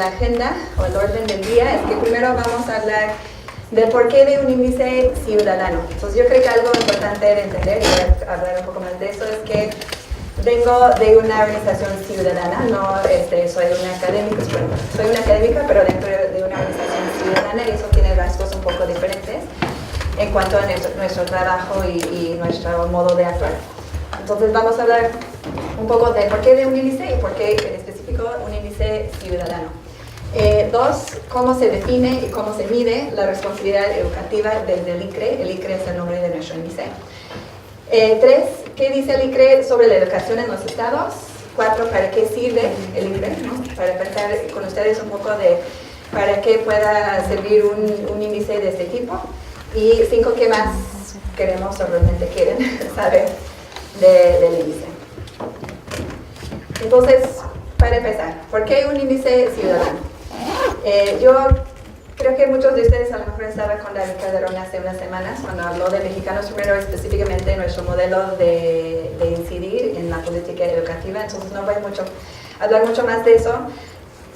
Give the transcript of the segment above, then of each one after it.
la agenda o el orden del día es que primero vamos a hablar del porqué de un índice ciudadano. Entonces yo creo que algo importante de entender, y voy a hablar un poco más de eso, es que vengo de una organización ciudadana, no soy una académica, soy una académica, pero dentro de una organización ciudadana, y eso tiene rasgos un poco diferentes en cuanto a nuestro trabajo y nuestro modo de actuar. Entonces vamos a hablar un poco de por qué de un índice y por qué en específico un índice ciudadano. 2, cómo se define y cómo se mide la responsabilidad educativa desde el ICRE. El ICRE es el nombre de nuestro índice. 3, ¿qué dice el ICRE sobre la educación en los estados? 4, ¿para qué sirve el ICRE? ¿No? Para pensar con ustedes un poco de para qué pueda servir un índice de este tipo. Y 5, ¿qué más queremos o realmente quieren saber del índice? Entonces, para empezar, ¿por qué un índice ciudadano? Yo creo que muchos de ustedes a lo mejor estaban con David Calderón hace unas semanas cuando habló de Mexicanos Primero, específicamente nuestro modelo de incidir en la política educativa, entonces no voy a hablar mucho más de eso,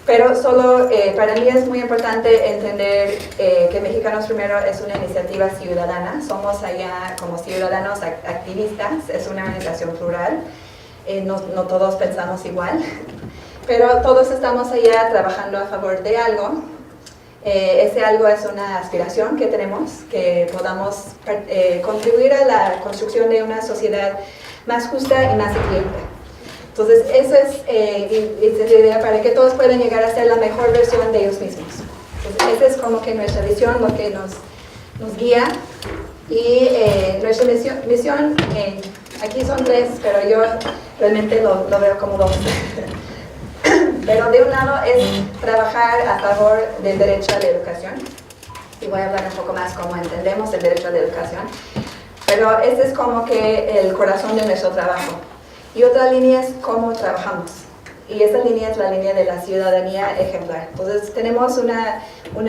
pero solo para mí es muy importante entender que Mexicanos Primero es una iniciativa ciudadana, somos allá como ciudadanos activistas, es una organización plural, no todos pensamos igual, pero todos estamos allá trabajando a favor de algo. Ese algo es una aspiración que tenemos, que podamos contribuir a la construcción de una sociedad más justa y más equilibrada. Entonces, eso es la idea para que todos puedan llegar a ser la mejor versión de ellos mismos. Entonces, esa es como que nuestra visión, lo que nos guía. Y nuestra misión, aquí son 3, pero yo realmente lo veo como 2. Pero de un lado es trabajar a favor del derecho a la educación, y voy a hablar un poco más cómo entendemos el derecho a la educación, pero este es como que el corazón de nuestro trabajo. Y otra línea es cómo trabajamos, y esa línea es la línea de la ciudadanía ejemplar. Entonces tenemos una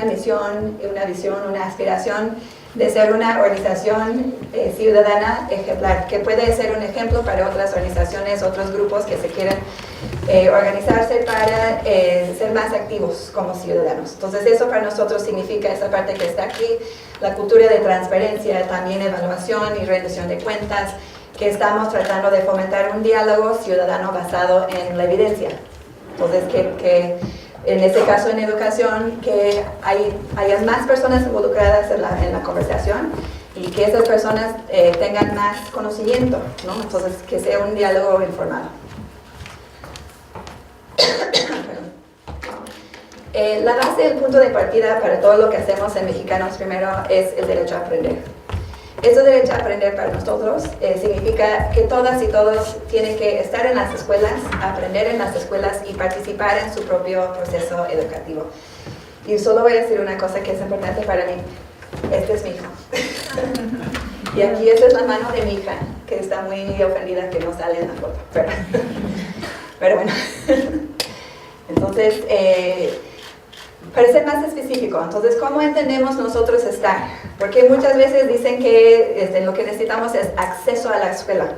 misión, una visión, una aspiración de ser una organización ciudadana ejemplar, que puede ser un ejemplo para otras organizaciones, otros grupos que se quieran organizarse para ser más activos como ciudadanos. Entonces eso para nosotros significa esa parte que está aquí, la cultura de transparencia, también evaluación y rendición de cuentas, que estamos tratando de fomentar un diálogo ciudadano basado en la evidencia. Entonces que en este caso en educación, que haya más personas involucradas en la conversación y que esas personas tengan más conocimiento, ¿no? Entonces que sea un diálogo informado. La base, el punto de partida para todo lo que hacemos en Mexicanos Primero es el derecho a aprender. Ese derecho a aprender para nosotros significa que todas y todos tienen que estar en las escuelas, aprender en las escuelas y participar en su propio proceso educativo. Y solo voy a decir una cosa que es importante para mí. Este es mi hijo. Y aquí esta es la mano de mi hija, que está muy ofendida que no sale en la foto. Pero bueno. Entonces, para ser más específico, entonces, ¿cómo entendemos nosotros estar? Porque muchas veces dicen que lo que necesitamos es acceso a la escuela.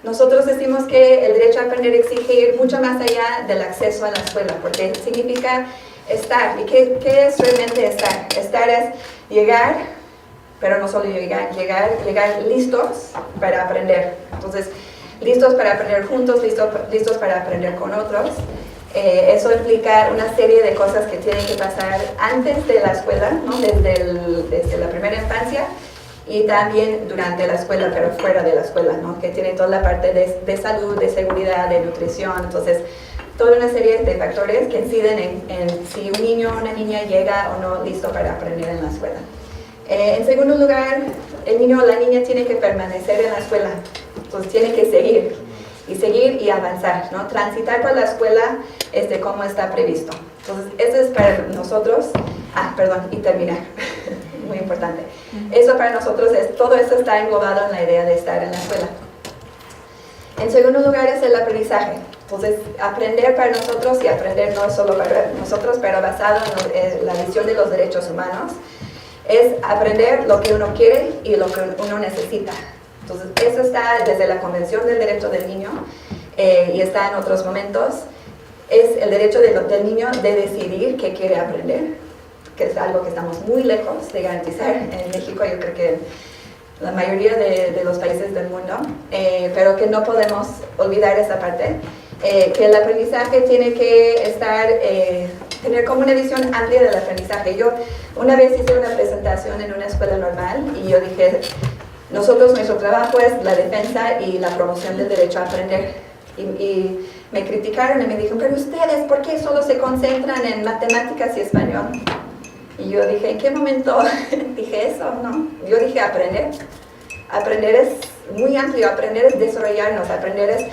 Nosotros decimos que el derecho a aprender exige ir mucho más allá del acceso a la escuela, porque significa estar. ¿Y qué es realmente estar? Estar es llegar, pero no solo llegar listos para aprender. Entonces, listos para aprender juntos, listos para aprender con otros. Eso implica una serie de cosas que tienen que pasar antes de la escuela, ¿no? desde la primera infancia, y también durante la escuela, pero fuera de la escuela, ¿no? Que tiene toda la parte de salud, de seguridad, de nutrición. Entonces, toda una serie de factores que inciden en si un niño o una niña llega o no listo para aprender en la escuela. En segundo lugar, el niño o la niña tiene que permanecer en la escuela, entonces tiene que seguir y avanzar, ¿no? Transitar por la escuela como está previsto. Entonces, eso es para nosotros, y terminar, muy importante. Eso para nosotros todo eso está englobado en la idea de estar en la escuela. En segundo lugar es el aprendizaje. Entonces, aprender para nosotros, y aprender no solo para nosotros, pero basado en la visión de los derechos humanos, es aprender lo que uno quiere y lo que uno necesita. Entonces, eso está desde la Convención del Derecho del Niño y está en otros momentos. es el derecho del niño de decidir qué quiere aprender, que es algo que estamos muy lejos de garantizar en México, yo creo que la mayoría de los países del mundo, pero que no podemos olvidar esa parte, que el aprendizaje tiene que estar, tener como una visión amplia del aprendizaje. Yo una vez hice una presentación en una escuela normal y yo dije, nuestro trabajo es la defensa y la promoción del derecho a aprender. Y me criticaron y me dijeron, pero ustedes, ¿por qué solo se concentran en matemáticas y español? Y yo dije, ¿en qué momento dije eso? No, yo dije aprender. Aprender es muy amplio, aprender es desarrollarnos, aprender es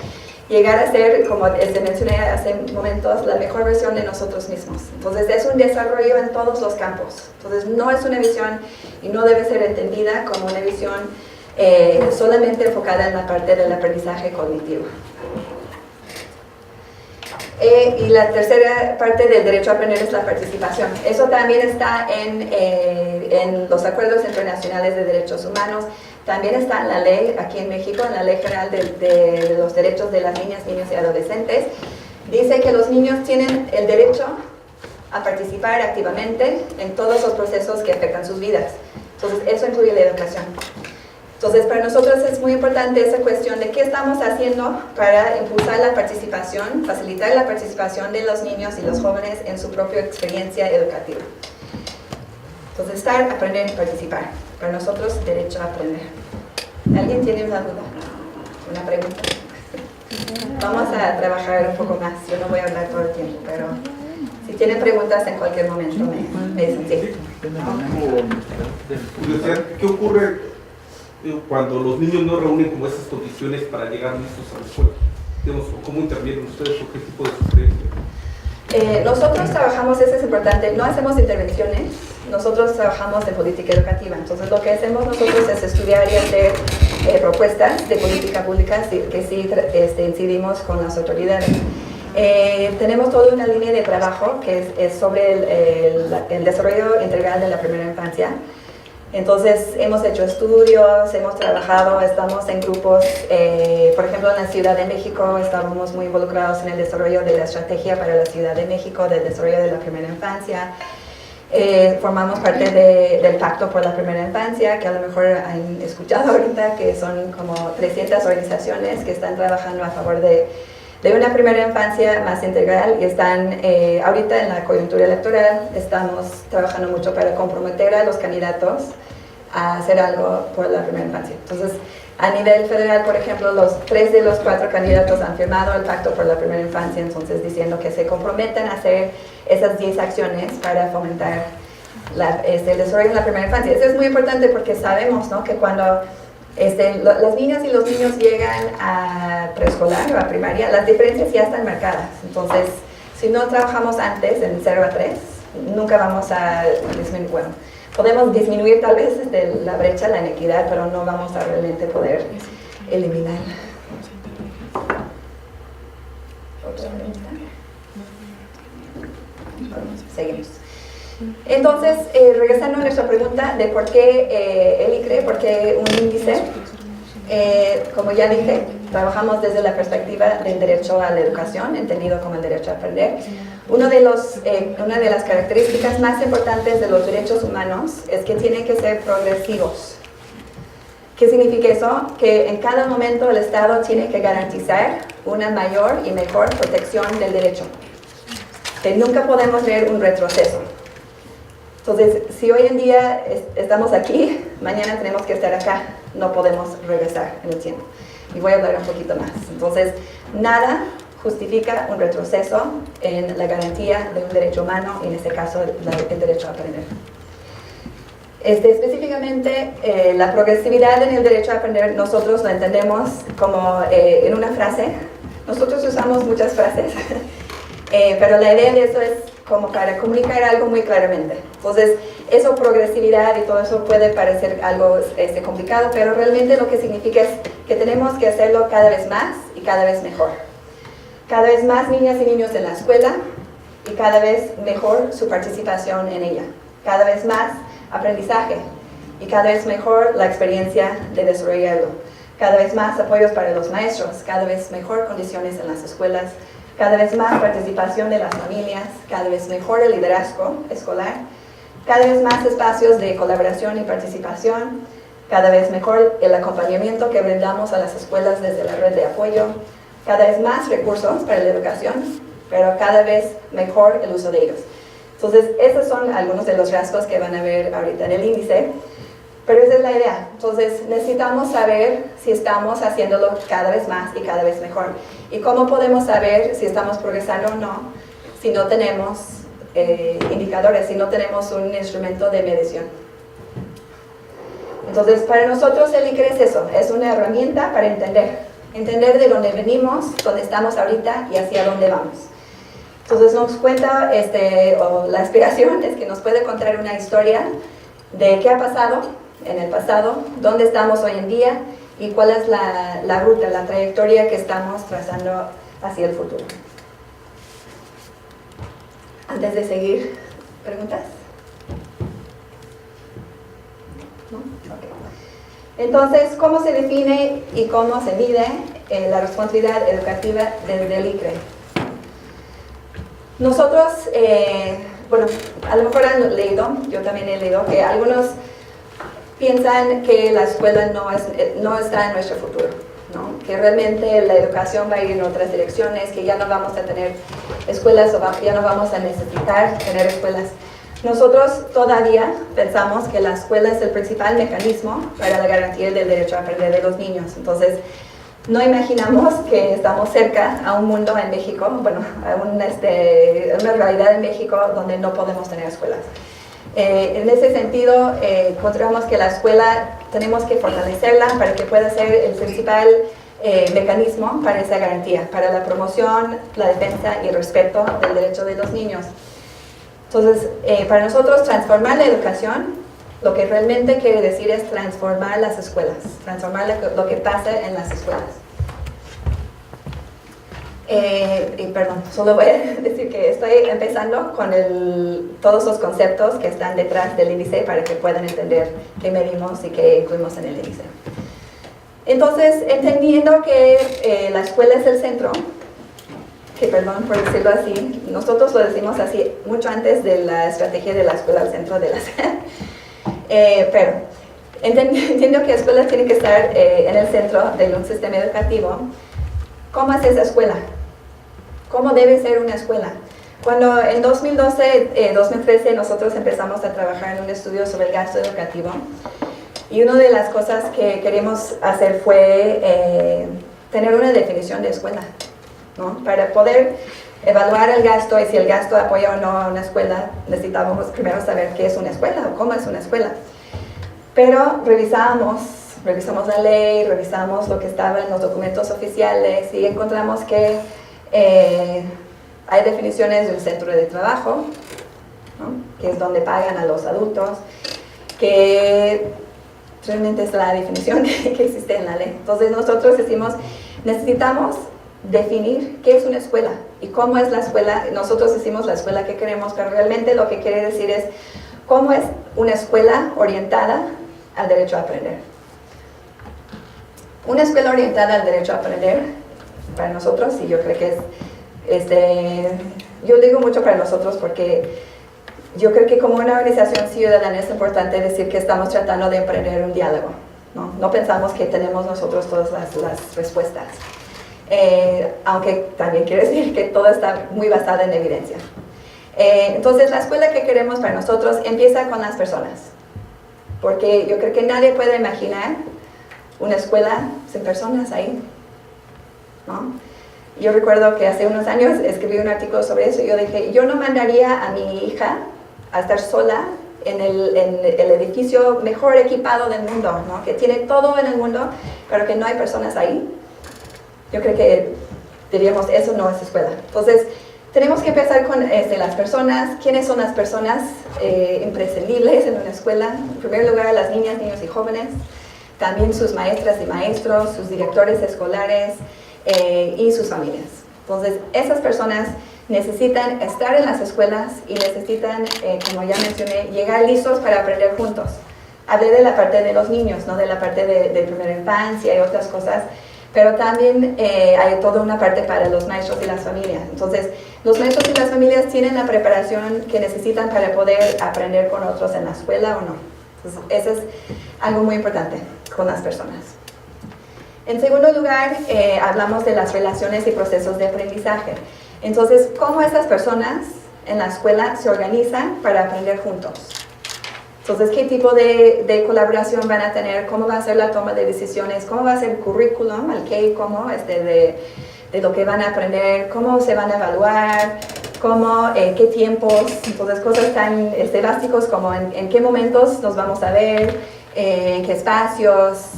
llegar a ser, como les mencioné hace momentos, la mejor versión de nosotros mismos. Entonces es un desarrollo en todos los campos. Entonces no es una visión y no debe ser entendida como una visión solamente enfocada en la parte del aprendizaje cognitivo. Y la tercera parte del derecho a aprender es la participación. Eso también está en los acuerdos internacionales de derechos humanos, también está en la ley aquí en México, en la Ley General de los Derechos de las Niñas, Niños y Adolescentes. Dice que los niños tienen el derecho a participar activamente en todos los procesos que afectan sus vidas. Entonces, eso incluye la educación. Entonces, para nosotros es muy importante esa cuestión de qué estamos haciendo para impulsar la participación, facilitar la participación de los niños y los jóvenes en su propia experiencia educativa. Entonces, estar, aprender y participar. Para nosotros, derecho a aprender. ¿Alguien tiene una duda? ¿Una pregunta? Vamos a trabajar un poco más. Yo no voy a hablar todo el tiempo, pero si tienen preguntas en cualquier momento me dicen sí. ¿Qué ocurre cuando los niños no reúnen como esas condiciones para llegar listos a la escuela? Digamos, ¿cómo intervienen ustedes o qué tipo de sugerencias? Nosotros trabajamos, eso es importante, no hacemos intervenciones, nosotros trabajamos en política educativa. Entonces lo que hacemos nosotros es estudiar y hacer propuestas de política pública que sí incidimos con las autoridades. Tenemos toda una línea de trabajo que es sobre el desarrollo integral de la primera infancia. Entonces hemos hecho estudios, hemos trabajado, estamos en grupos, por ejemplo en la Ciudad de México estábamos muy involucrados en el desarrollo de la estrategia para la Ciudad de México, del desarrollo de la primera infancia. Formamos parte del Pacto por la Primera Infancia, que a lo mejor han escuchado ahorita, que son como 300 organizaciones que están trabajando a favor de una primera infancia más integral y están ahorita en la coyuntura electoral, estamos trabajando mucho para comprometer a los candidatos a hacer algo por la primera infancia. Entonces, a nivel federal, por ejemplo, 3 de los 4 candidatos han firmado el Pacto por la Primera Infancia, entonces diciendo que se comprometen a hacer esas 10 acciones para fomentar el desarrollo de la primera infancia. Eso es muy importante porque sabemos, ¿no?, que cuando las niñas y los niños llegan a preescolar o a primaria, las diferencias ya están marcadas. Entonces, si no trabajamos antes, en 0 a 3, nunca vamos a disminuir. Bueno, podemos disminuir tal vez la brecha, la inequidad, pero no vamos a realmente poder eliminarla. ¿Otra pregunta? Seguimos. Entonces, regresando a nuestra pregunta de por qué el ICRE, por qué un índice, como ya dije, trabajamos desde la perspectiva del derecho a la educación, entendido como el derecho a aprender. Una de las características más importantes de los derechos humanos es que tienen que ser progresivos. ¿Qué significa eso? Que en cada momento el Estado tiene que garantizar una mayor y mejor protección del derecho. Que nunca podemos ver un retroceso. Entonces, si hoy en día estamos aquí, mañana tenemos que estar acá, no podemos regresar en el tiempo. Y voy a hablar un poquito más. Entonces, nada justifica un retroceso en la garantía de un derecho humano, y en este caso el derecho a aprender. Específicamente, la progresividad en el derecho a aprender, nosotros lo entendemos como en una frase. Nosotros usamos muchas frases, pero la idea de eso es como para comunicar algo muy claramente. Entonces, eso, progresividad y todo eso puede parecer algo complicado, pero realmente lo que significa es que tenemos que hacerlo cada vez más y cada vez mejor. Cada vez más niñas y niños en la escuela y cada vez mejor su participación en ella. Cada vez más aprendizaje y cada vez mejor la experiencia de desarrollarlo. Cada vez más apoyos para los maestros, cada vez mejor condiciones en las escuelas cada vez más participación de las familias, cada vez mejor el liderazgo escolar, cada vez más espacios de colaboración y participación, cada vez mejor el acompañamiento que brindamos a las escuelas desde la red de apoyo, cada vez más recursos para la educación, pero cada vez mejor el uso de ellos. Entonces, esos son algunos de los rasgos que van a ver ahorita en el índice, pero esa es la idea. Entonces, necesitamos saber si estamos haciéndolo cada vez más y cada vez mejor. ¿Y cómo podemos saber si estamos progresando o no si no tenemos indicadores, si no tenemos un instrumento de medición? Entonces, para nosotros el ICRE es eso, es una herramienta para entender de dónde venimos, dónde estamos ahorita y hacia dónde vamos. Entonces nos cuenta, o la aspiración es que nos puede contar una historia de qué ha pasado en el pasado, dónde estamos hoy en día y cuál es la ruta, la trayectoria que estamos trazando hacia el futuro. Antes de seguir, ¿preguntas? ¿No? Okay. Entonces, ¿cómo se define y cómo se mide la responsabilidad educativa desde el ICRE? Nosotros, bueno, a lo mejor han leído, yo también he leído, que algunos piensan que la escuela no está en nuestro futuro, ¿no? Que realmente la educación va a ir en otras direcciones, que ya no vamos a tener escuelas o ya no vamos a necesitar tener escuelas. Nosotros todavía pensamos que la escuela es el principal mecanismo para la garantía del derecho a aprender de los niños. Entonces, no imaginamos que estamos cerca a un mundo en México, bueno, a una realidad en México donde no podemos tener escuelas. En ese sentido, consideramos que la escuela tenemos que fortalecerla para que pueda ser el principal mecanismo para esa garantía, para la promoción, la defensa y el respeto del derecho de los niños. Entonces, para nosotros transformar la educación, lo que realmente quiere decir es transformar las escuelas, transformar lo que pasa en las escuelas. Y perdón, solo voy a decir que estoy empezando con todos los conceptos que están detrás del índice para que puedan entender qué medimos y qué incluimos en el índice. Entonces, entendiendo que la escuela es el centro, que perdón por decirlo así, nosotros lo decimos así mucho antes de la estrategia de la escuela al centro de la pero entiendo que escuelas tienen que estar en el centro de un sistema educativo. ¿Cómo es esa escuela? ¿Cómo debe ser una escuela? Cuando en 2012-2013 nosotros empezamos a trabajar en un estudio sobre el gasto educativo, y una de las cosas que queríamos hacer fue tener una definición de escuela, ¿no? Para poder evaluar el gasto y si el gasto apoya o no a una escuela, necesitábamos primero saber qué es una escuela o cómo es una escuela. Pero revisamos la ley, revisamos lo que estaba en los documentos oficiales y encontramos que hay definiciones de un centro de trabajo, ¿no? Que es donde pagan a los adultos, que realmente es la definición que existe en la ley. Entonces nosotros decimos, necesitamos definir qué es una escuela y cómo es la escuela. Nosotros decimos la escuela que queremos, pero realmente lo que quiere decir es cómo es una escuela orientada al derecho a aprender. Una escuela orientada al derecho a aprender, para nosotros, y yo creo que yo digo mucho para nosotros porque yo creo que como una organización ciudadana es importante decir que estamos tratando de emprender un diálogo, ¿no? No pensamos que tenemos nosotros todas las respuestas. Aunque también quiere decir que todo está muy basado en evidencia. Entonces la escuela que queremos para nosotros empieza con las personas, porque yo creo que nadie puede imaginar una escuela sin personas ahí, ¿no? Yo recuerdo que hace unos años escribí un artículo sobre eso y yo dije, yo no mandaría a mi hija a estar sola en el edificio mejor equipado del mundo, ¿no? Que tiene todo en el mundo, pero que no hay personas ahí. Yo creo que diríamos, eso no es escuela. Entonces, tenemos que empezar con las personas. ¿Quiénes son las personas imprescindibles en una escuela? En primer lugar, las niñas, niños y jóvenes. También sus maestras y maestros, sus directores escolares y sus familias. Entonces, esas personas necesitan estar en las escuelas y necesitan, como ya mencioné, llegar listos para aprender juntos. Hablé de la parte de los niños, no de la parte de primera infancia y otras cosas, pero también hay toda una parte para los maestros y las familias. Entonces, los maestros y las familias tienen la preparación que necesitan para poder aprender con otros en la escuela o no. Entonces, eso es algo muy importante con las personas. En segundo lugar, hablamos de las relaciones y procesos de aprendizaje. Entonces, cómo esas personas en la escuela se organizan para aprender juntos. Entonces, ¿qué tipo de colaboración van a tener? ¿Cómo va a ser la toma de decisiones? ¿Cómo va a ser el currículum, el qué y cómo de lo que van a aprender? ¿Cómo se van a evaluar? ¿Cómo, qué tiempos? Entonces, cosas tan básicos como en qué momentos nos vamos a ver, en qué espacios,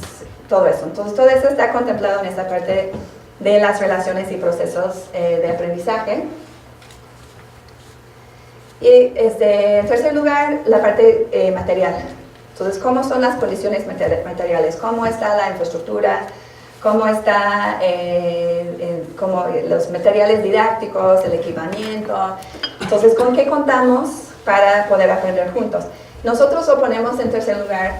todo eso. Entonces, todo eso está contemplado en esta parte de las relaciones y procesos de aprendizaje. Y en tercer lugar, la parte material. Entonces, ¿cómo son las condiciones materiales? ¿Cómo está la infraestructura? ¿Cómo está como los materiales didácticos, el equipamiento? Entonces, ¿con qué contamos para poder aprender juntos? Nosotros lo ponemos en tercer lugar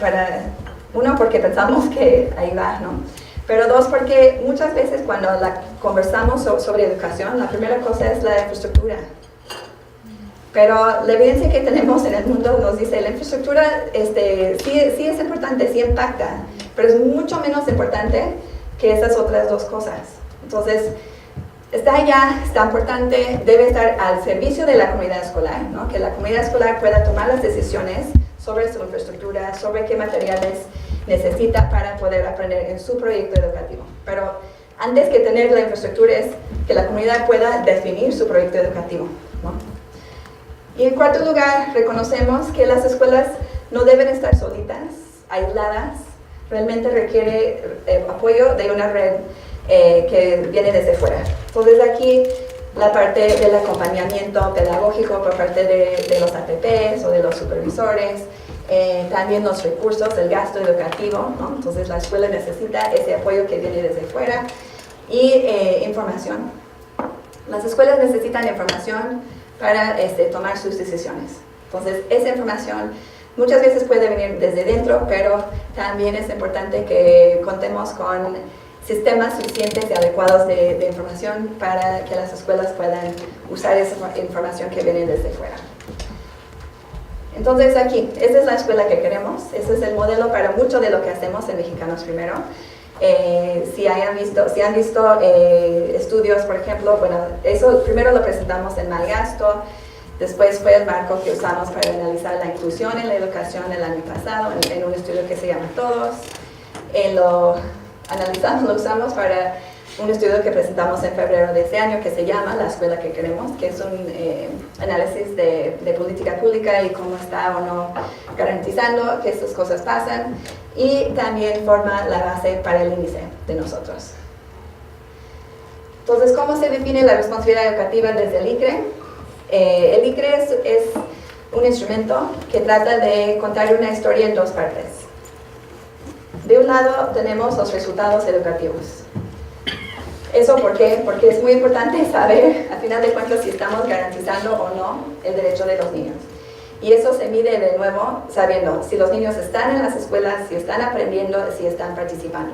uno, porque pensamos que ahí va, ¿no? Pero dos, porque muchas veces cuando conversamos sobre educación, la primera cosa es la infraestructura. Pero la evidencia que tenemos en el mundo nos dice que la infraestructura sí es importante, sí impacta, pero es mucho menos importante que esas otras dos cosas. Entonces, está importante, debe estar al servicio de la comunidad escolar, ¿no? Que la comunidad escolar pueda tomar las decisiones sobre su infraestructura, sobre qué materiales necesita para poder aprender en su proyecto educativo. Pero antes que tener la infraestructura es que la comunidad pueda definir su proyecto educativo, ¿no? Y en cuarto lugar, reconocemos que las escuelas no deben estar solitas, aisladas, realmente requiere apoyo de una red que viene desde fuera. Entonces aquí la parte del acompañamiento pedagógico por parte de los APPs o de los supervisores, también los recursos, el gasto educativo, ¿no? Entonces la escuela necesita ese apoyo que viene desde fuera y información. Las escuelas necesitan información para tomar sus decisiones. Entonces, esa información muchas veces puede venir desde dentro, pero también es importante que contemos con sistemas suficientes y adecuados de información para que las escuelas puedan usar esa información que viene desde fuera. Entonces, aquí, esta es la escuela que queremos, ese es el modelo para mucho de lo que hacemos en Mexicanos Primero. Si han visto estudios, por ejemplo, bueno, eso primero lo presentamos en Malgasto, después fue el marco que usamos para analizar la inclusión en la educación el año pasado, en un estudio que se llama Todos. Lo usamos para un estudio que presentamos en febrero de este año que se llama La Escuela que Queremos, que es un análisis de política pública y cómo está o no garantizando que estas cosas pasan, y también forma la base para el índice de nosotros. Entonces, ¿cómo se define la responsabilidad educativa desde el ICRE? El ICRE es un instrumento que trata de contar una historia en dos partes. De un lado tenemos los resultados educativos. ¿Eso por qué? Porque es muy importante saber, al final de cuentas, si estamos garantizando o no el derecho de los niños. Y eso se mide de nuevo sabiendo si los niños están en las escuelas, si están aprendiendo, si están participando.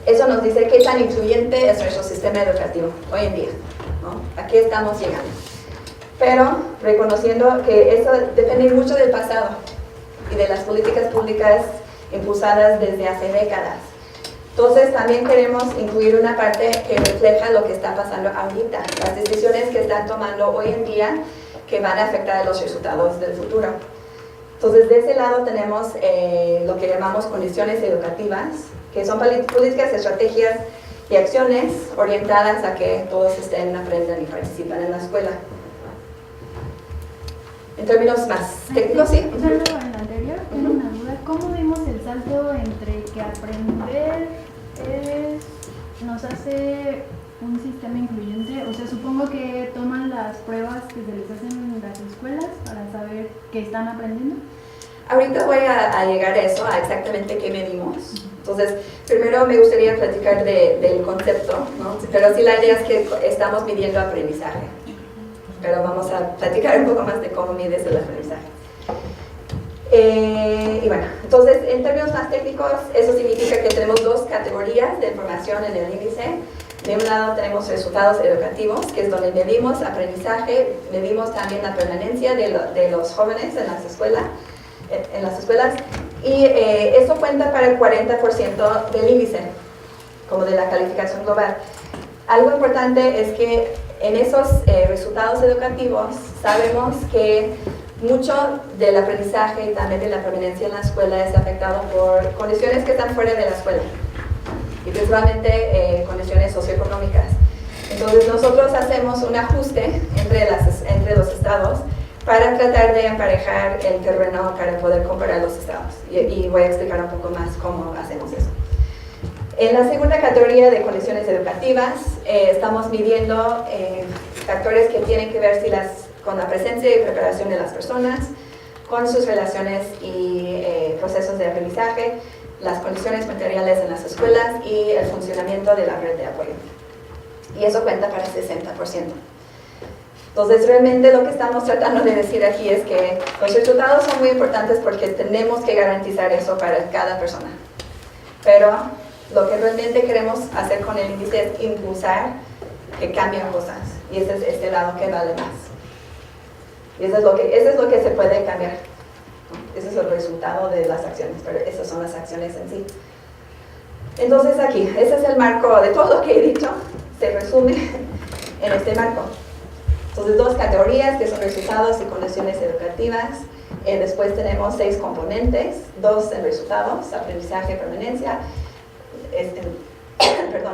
Eso nos dice qué tan incluyente es nuestro sistema educativo hoy en día, ¿no? ¿A qué estamos llegando? Pero reconociendo que eso depende mucho del pasado y de las políticas públicas impulsadas desde hace décadas. Entonces también queremos incluir una parte que refleja lo que está pasando ahorita, las decisiones que están tomando hoy en día que van a afectar a los resultados del futuro. Entonces de ese lado tenemos lo que llamamos condiciones educativas, que son políticas, estrategias y acciones orientadas a que todos estén, aprendan y participen en la escuela. En términos más técnicos, sí. Solo en la anterior, tengo una duda. ¿Cómo vimos el salto entre que aprender nos hace un sistema incluyente? O sea, supongo que toman las pruebas que se les hacen en las escuelas para saber que están aprendiendo. Ahorita voy a llegar a eso, a exactamente qué medimos. Entonces, primero me gustaría platicar del concepto, ¿no? Pero sí la idea es que estamos midiendo aprendizaje. Pero vamos a platicar un poco más de cómo mides el aprendizaje. Y bueno, entonces en términos más técnicos, eso significa que tenemos dos categorías de información en el índice. De un lado tenemos resultados educativos, que es donde medimos aprendizaje, medimos también la permanencia de los jóvenes en las escuelas, y eso cuenta para el 40% del índice, como de la calificación global. Algo importante es que en esos resultados educativos sabemos que mucho del aprendizaje y también de la permanencia en la escuela es afectado por condiciones que están fuera de la escuela, y principalmente condiciones socioeconómicas. Entonces nosotros hacemos un ajuste entre los estados para tratar de emparejar el terreno para poder comparar los estados. Y voy a explicar un poco más cómo hacemos eso. En la segunda categoría de condiciones educativas, estamos midiendo factores que tienen que ver con la presencia y preparación de las personas, con sus relaciones y procesos de aprendizaje, las condiciones materiales en las escuelas y el funcionamiento de la red de apoyo. Y eso cuenta para 60%. Entonces, realmente lo que estamos tratando de decir aquí es que los resultados son muy importantes porque tenemos que garantizar eso para cada persona. Pero lo que realmente queremos hacer con el índice es impulsar que cambien cosas. Y ese es este lado que vale más. Y eso es lo que se puede cambiar. Ese es el resultado de las acciones, pero esas son las acciones en sí. Entonces aquí, ese es el marco de todo lo que he dicho, se resume en este marco. Entonces, dos categorías que son resultados y condiciones educativas. Después tenemos 6 componentes, 2 en resultados, aprendizaje, permanencia.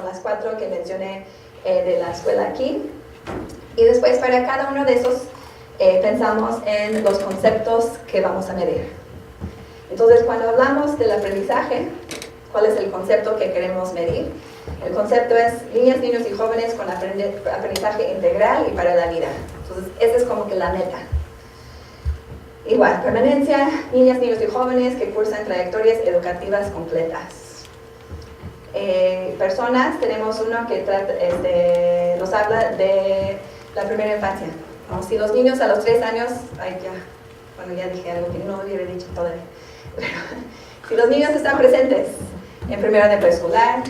Las 4 que mencioné de la escuela aquí. Y después para cada uno de esos pensamos en los conceptos que vamos a medir. Entonces, cuando hablamos del aprendizaje, ¿cuál es el concepto que queremos medir? El concepto es niñas, niños y jóvenes con aprendizaje integral y para la vida. Entonces, esa es como que la meta. Igual, permanencia, niñas, niños y jóvenes que cursan trayectorias educativas completas. Personas, tenemos uno que nos habla de la primera infancia. ¿No? Si los niños a los 3 años, ya dije algo que no hubiera dicho todavía. Si los niños están presentes en primero de preescolar,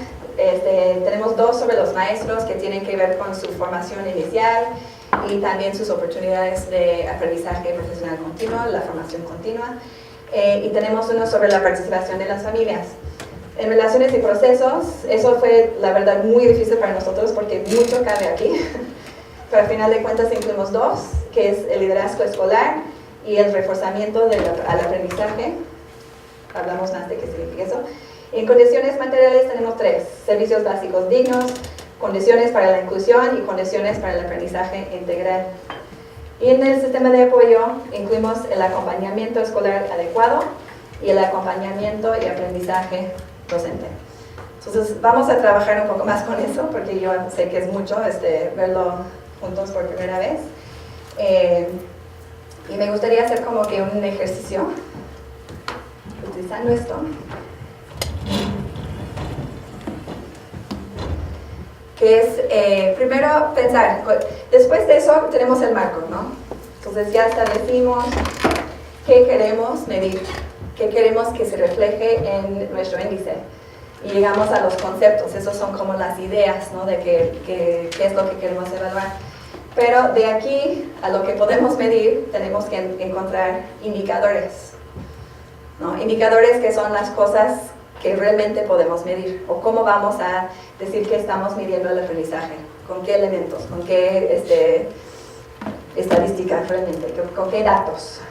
tenemos 2 sobre los maestros que tienen que ver con su formación inicial y también sus oportunidades de aprendizaje profesional continuo, la formación continua. Y tenemos uno sobre la participación de las familias. En relaciones y procesos, eso fue la verdad muy difícil para nosotros porque mucho cabe aquí. Pero al final de cuentas incluimos 2, que es el liderazgo escolar y el reforzamiento al aprendizaje. Hablamos más de qué significa eso. En condiciones materiales tenemos 3, servicios básicos dignos, condiciones para la inclusión y condiciones para el aprendizaje integral. Y en el sistema de apoyo incluimos el acompañamiento escolar adecuado y el acompañamiento y aprendizaje docente. Entonces vamos a trabajar un poco más con eso porque yo sé que es mucho verlo juntos por primera vez. Y me gustaría hacer como que un ejercicio utilizando esto. Que es primero pensar, después de eso tenemos el marco, ¿no? Entonces ya establecimos qué queremos medir, qué queremos que se refleje en nuestro índice. Y llegamos a los conceptos, esos son como las ideas, ¿no? De qué es lo que queremos evaluar. Pero de aquí a lo que podemos medir, tenemos que encontrar indicadores, ¿no? Indicadores que son las cosas que realmente podemos medir, o cómo vamos a decir que estamos midiendo el aprendizaje, con qué elementos, con qué estadísticas realmente, con qué datos.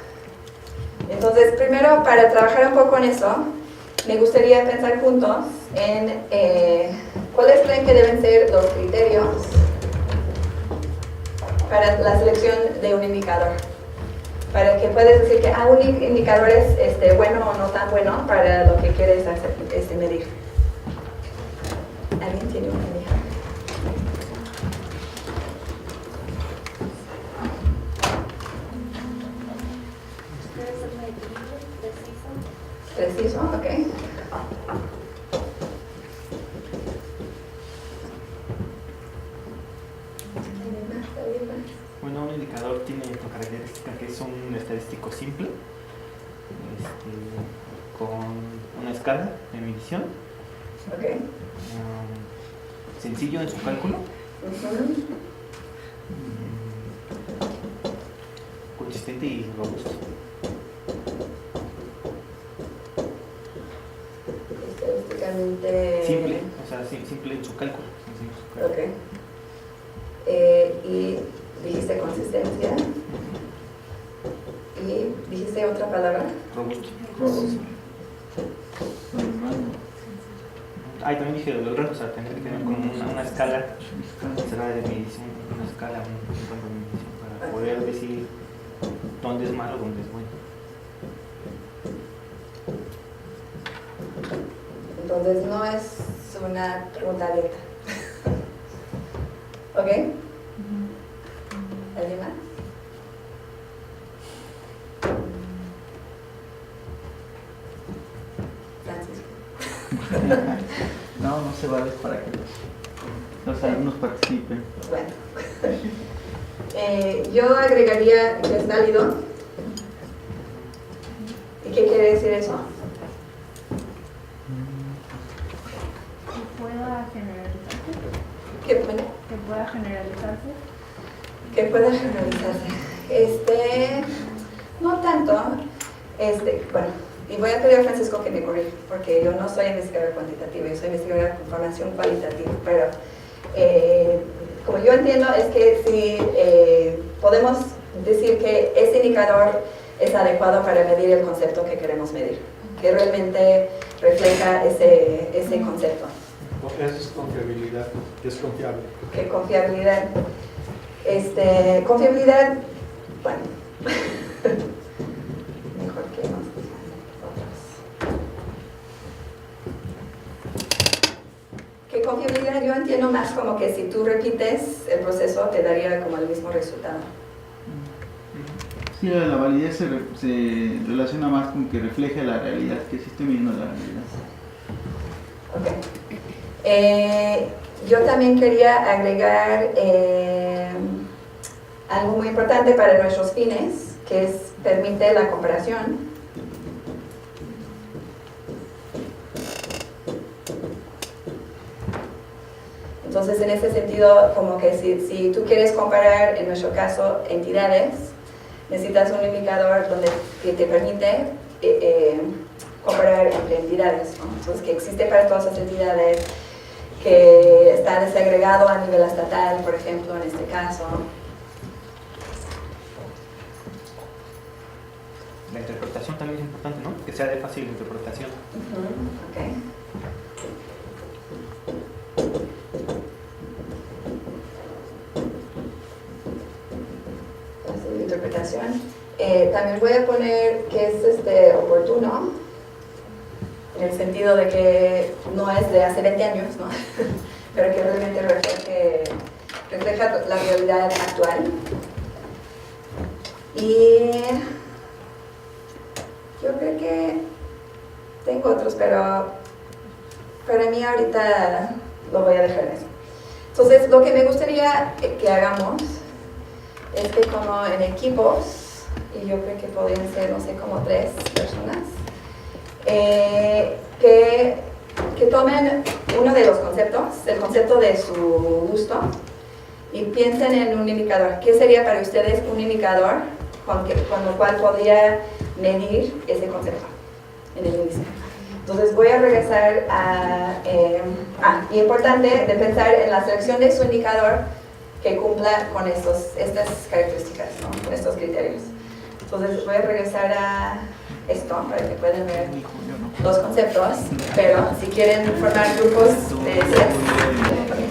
Entonces, primero, para trabajar un poco en eso, me gustaría pensar juntos en cuáles creen que deben ser los criterios para la selección de un indicador. Para que puedas decir que un indicador es bueno o no tan bueno para lo que quieres hacer, medir. ¿Alguien tiene una idea? Preciso, ok. Bueno, un indicador tiene por característica que es un estadístico simple. con una escala de medición, Ok. sencillo en su cálculo, Ujú. consistente y robusto. Estadísticamente... Simple, o sea, simple en su cálculo. Sencillo en su cálculo. Ok. Y dijiste consistencia. Y dijiste otra palabra. Robusto. Robusto. Ah, y también dije del rango, o sea, tendría que tener como una escala, de medición, una escala, un rango de medición para poder decir dónde es malo, dónde es bueno. Entonces no es una pregunta abierta. ¿Ok? ¿Alguien más? Francisco. No, no se vale para que los alumnos participen. Bueno. Yo agregaría que es válido. ¿Y qué quiere decir eso? Que pueda generalizarse. ¿Qué pone? Que pueda generalizarse. Que pueda generalizarse. No tanto. Bueno, y voy a pedir a Francisco que me corrija, porque yo no soy investigadora cuantitativa, yo soy investigadora con formación cualitativa, pero como yo entiendo es que si podemos decir que ese indicador es adecuado para medir el concepto que queremos medir, que realmente refleja ese concepto. Eso es confiabilidad, que es confiable. Que confiabilidad, confiabilidad, bueno, mejor que nosotros. Que confiabilidad yo entiendo más como que si tú repites el proceso te daría como el mismo resultado. Sí, la validez se relaciona más con que refleje la realidad, que sí estoy midiendo la realidad. Ok. Yo también quería agregar algo muy importante para nuestros fines, que permite la comparación. Entonces, en ese sentido, como que si tú quieres comparar, en nuestro caso, entidades, necesitas un indicador que te permite comparar entre entidades, ¿no? Entonces, que existe para todas las entidades, que está desagregado a nivel estatal, por ejemplo, en este caso. La interpretación también es importante, ¿no? Que sea de fácil interpretación. Ok. Fácil interpretación. También voy a poner que es oportuno, en el sentido de que no es de hace 20 años, ¿no? Pero que realmente refleja la realidad actual. Y yo creo que tengo otros, pero para mí ahorita lo voy a dejar eso. Entonces, lo que me gustaría que hagamos es que como en equipos, y yo creo que podrían ser, no sé, como 3 personas, que tomen uno de los conceptos, el concepto de su gusto, y piensen en un indicador. ¿Qué sería para ustedes un indicador con lo cual podría medir ese concepto en el índice? Entonces voy a regresar y importante de pensar en la selección de su indicador que cumpla con estas características, ¿no? Con estos criterios. Entonces voy a regresar a esto para que puedan ver los conceptos, pero si quieren formar grupos de 6,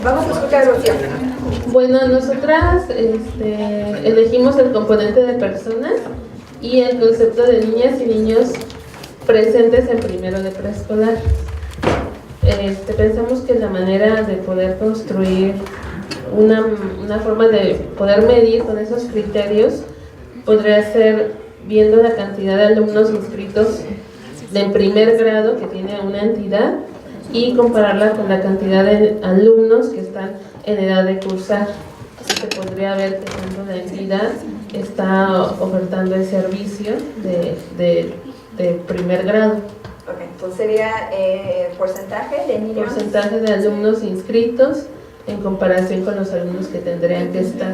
vamos a escuchar Rocío. Bueno, nosotras elegimos el componente de personas y el concepto de niñas y niños presentes en primero de preescolar. Pensamos que la manera de poder construir una forma de poder medir con esos criterios podría ser viendo la cantidad de alumnos inscritos de primer grado que tiene una entidad y compararla con la cantidad de alumnos que están en edad de cursar. Así se podría ver que tanto la entidad está ofertando el servicio de primer grado. Entonces sería porcentaje de niños. Porcentaje de alumnos inscritos en comparación con los alumnos que tendrían que estar.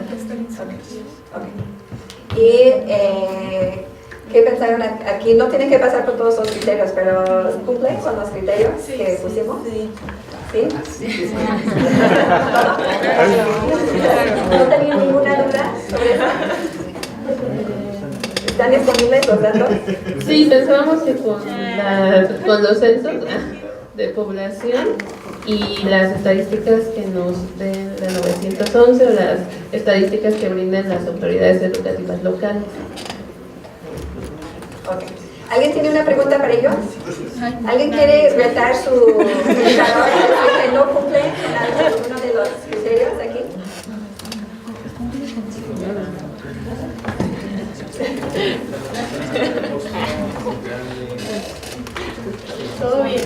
Ok. Y ¿qué pensaron aquí? No tienen que pasar por todos los criterios, pero ¿cumplen con los criterios que pusimos? Sí. ¿Sí? ¿No tenían ninguna duda sobre eso? ¿Están disponibles los datos? Sí, pensábamos que con los censos de población y las estadísticas que nos den la 911 o las estadísticas que brinden las autoridades educativas locales. Okay. ¿Alguien tiene una pregunta para ellos? ¿Alguien quiere retar su indicador que no cumple con alguno de los criterios aquí? Todo bien.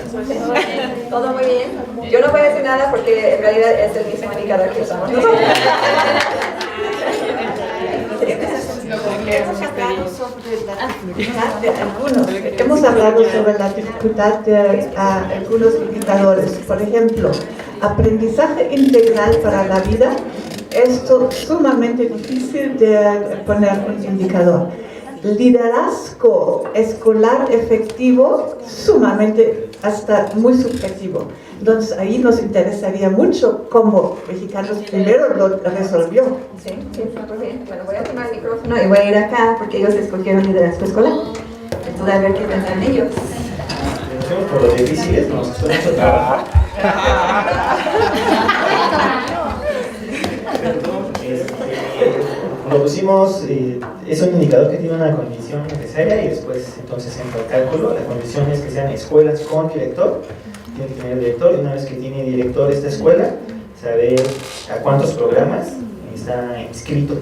Todo muy bien. Yo no voy a decir nada porque en realidad es el mismo indicador que usamos. Hemos hablado sobre la dificultad de algunos indicadores. Por ejemplo, aprendizaje integral para la vida. Esto es sumamente difícil de poner un indicador. Liderazgo escolar efectivo, sumamente hasta muy subjetivo. Entonces ahí nos interesaría mucho cómo Mexicanos Primero lo resolvió. Sí, muy bien. Bueno, voy a tomar el micrófono y voy a ir acá porque ellos escogieron liderazgo escolar. Entonces a ver qué piensan ellos. Empecemos por los difíciles, nos costó mucho trabajo. Lo pusimos, es un indicador que tiene una condición necesaria y después entonces entra el cálculo. La condición es que sean escuelas con director, tiene que tener director, y una vez que tiene director esta escuela, saber a cuántos programas está inscrito,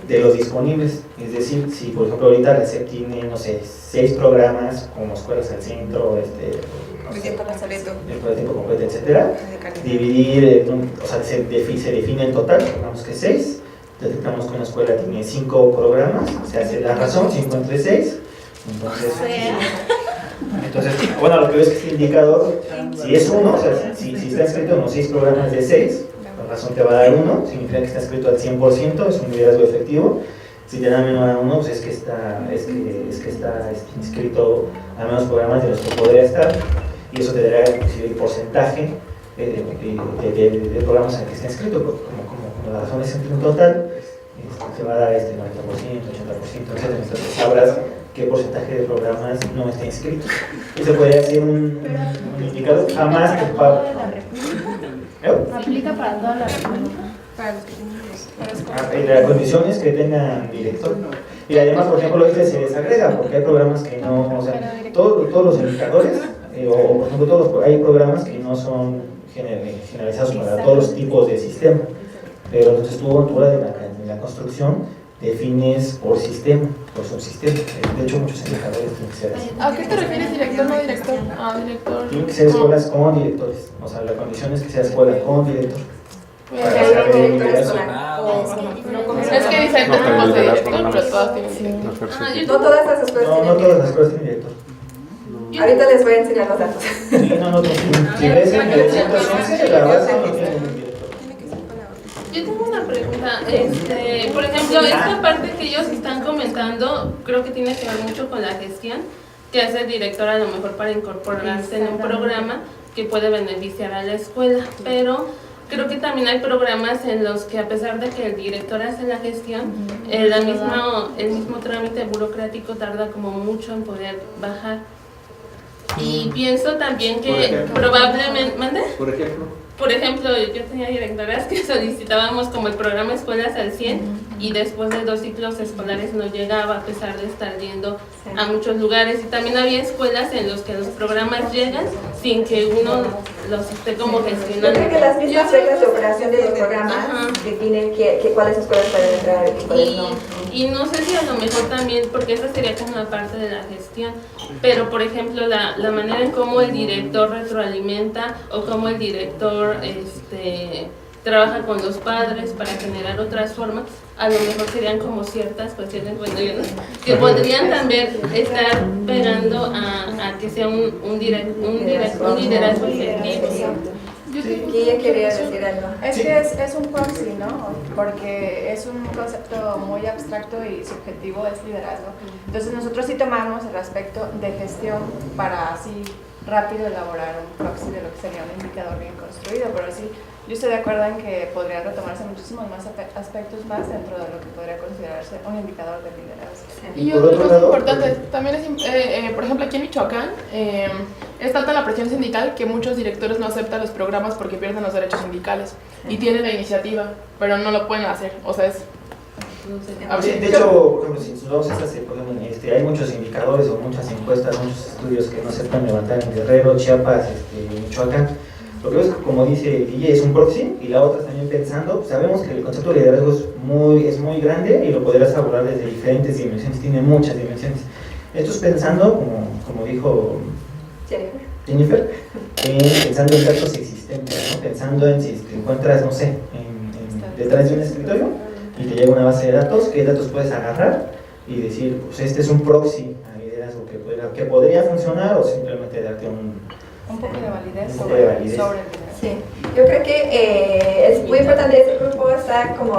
de los disponibles. Es decir, si por ejemplo ahorita la SEP tiene, no sé, 6 programas como Escuelas al Centro, el tiempo completo, etcétera, dividir, o sea, se define en total, supongamos que 6, detectamos que una escuela tiene 5 programas, se hace la razón, 5 entre 6, entonces, bueno, lo que ves es que este indicador, si es 1, o sea, si está escrito en los 6 programas de 6, la razón te va a dar 1, significa que está escrito al 100%, es un liderazgo efectivo. Si te da menor a 1, pues es que está inscrito a menos programas de los que podría estar, y eso te dará inclusive el porcentaje de programas en el que está inscrito, porque como la razón es entre un total, se va a dar 90%, 80%, etc. Entonces sabrás qué porcentaje de programas no está inscrito. Y se puede hacer un indicador, jamás te pago. Aplica para toda la república. La condición es que tengan director. Y además, por ejemplo, se desagrega porque hay programas que no, o sea, todos los indicadores, o por ejemplo, hay programas que no son generalizados para todos los tipos de sistema. Pero entonces tú, a la hora de la construcción, defines por sistema, por subsistema. De hecho, muchos indicadores tienen que ser así. ¿A qué te refieres, director, no director? Director. Tienen que ser escuelas con directores. O sea, la condición es que sea escuela con director. Es que diferentes tipos de director, pero todas tienen director. No todas las escuelas tienen. No todas las escuelas tienen director. Ahorita les voy a enseñar los datos. Sí, no, si ves en el 111, la base no tiene un director. Yo tengo una pregunta, por ejemplo, esta parte que ellos están comentando, creo que tiene que ver mucho con la gestión que hace el director a lo mejor para incorporarse en un programa que puede beneficiar a la escuela, pero creo que también hay programas en los que a pesar de que el director hace la gestión, el mismo trámite burocrático tarda como mucho en poder bajar. Y pienso también que probablemente... ¿Mande? Por ejemplo, yo tenía directoras que solicitábamos como el programa Escuelas al 100 y después de 2 ciclos escolares no llegaba a pesar de estar yendo a muchos lugares. Y también había escuelas en los que los programas llegan sin que uno los esté como gestionando. Yo creo que las mismas reglas de operación de los programas definen cuáles escuelas pueden entrar y cuáles no. Y no sé si a lo mejor también, porque esa sería como una parte de la gestión, pero por ejemplo la manera en cómo el director retroalimenta o cómo el director trabaja con los padres para generar otras formas, a lo mejor serían como ciertas cuestiones, bueno, que podrían también estar pegando a que sea un liderazgo efectivo. Guille quería decir algo. Es que es un proxy, ¿no? Porque es un concepto muy abstracto y subjetivo, es liderazgo. Entonces nosotros sí tomamos el aspecto de gestión para así rápido elaborar un proxy de lo que sería un indicador bien construido, pero sí, yo estoy de acuerdo en que podrían retomarse muchísimos más aspectos más dentro de lo que podría considerarse un indicador de liderazgo. Y otra cosa importante, también es, por ejemplo, aquí en Michoacán, es tanta la presión sindical que muchos directores no aceptan los programas porque pierden los derechos sindicales y tienen la iniciativa, pero no lo pueden hacer, o sea, es... De hecho, por ejemplo, si nos vamos a hay muchos indicadores o muchas encuestas, muchos estudios que no se pueden levantar en Guerrero, Chiapas, Michoacán. Lo que es, como dice Guille, es un proxy, y la otra también pensando, sabemos que el concepto de liderazgo es muy grande y lo podrás abordar desde diferentes dimensiones, tiene muchas dimensiones. Esto es pensando, como dijo Jennifer, pensando en datos existentes, ¿no? Pensando en si te encuentras, no sé, detrás de un escritorio y te llega una base de datos, ¿qué datos puedes agarrar y decir, pues este es un proxy a liderazgo que podría funcionar, o simplemente darte un poco de validez sobre el liderazgo? Sí, yo creo que es muy importante, ese grupo está como,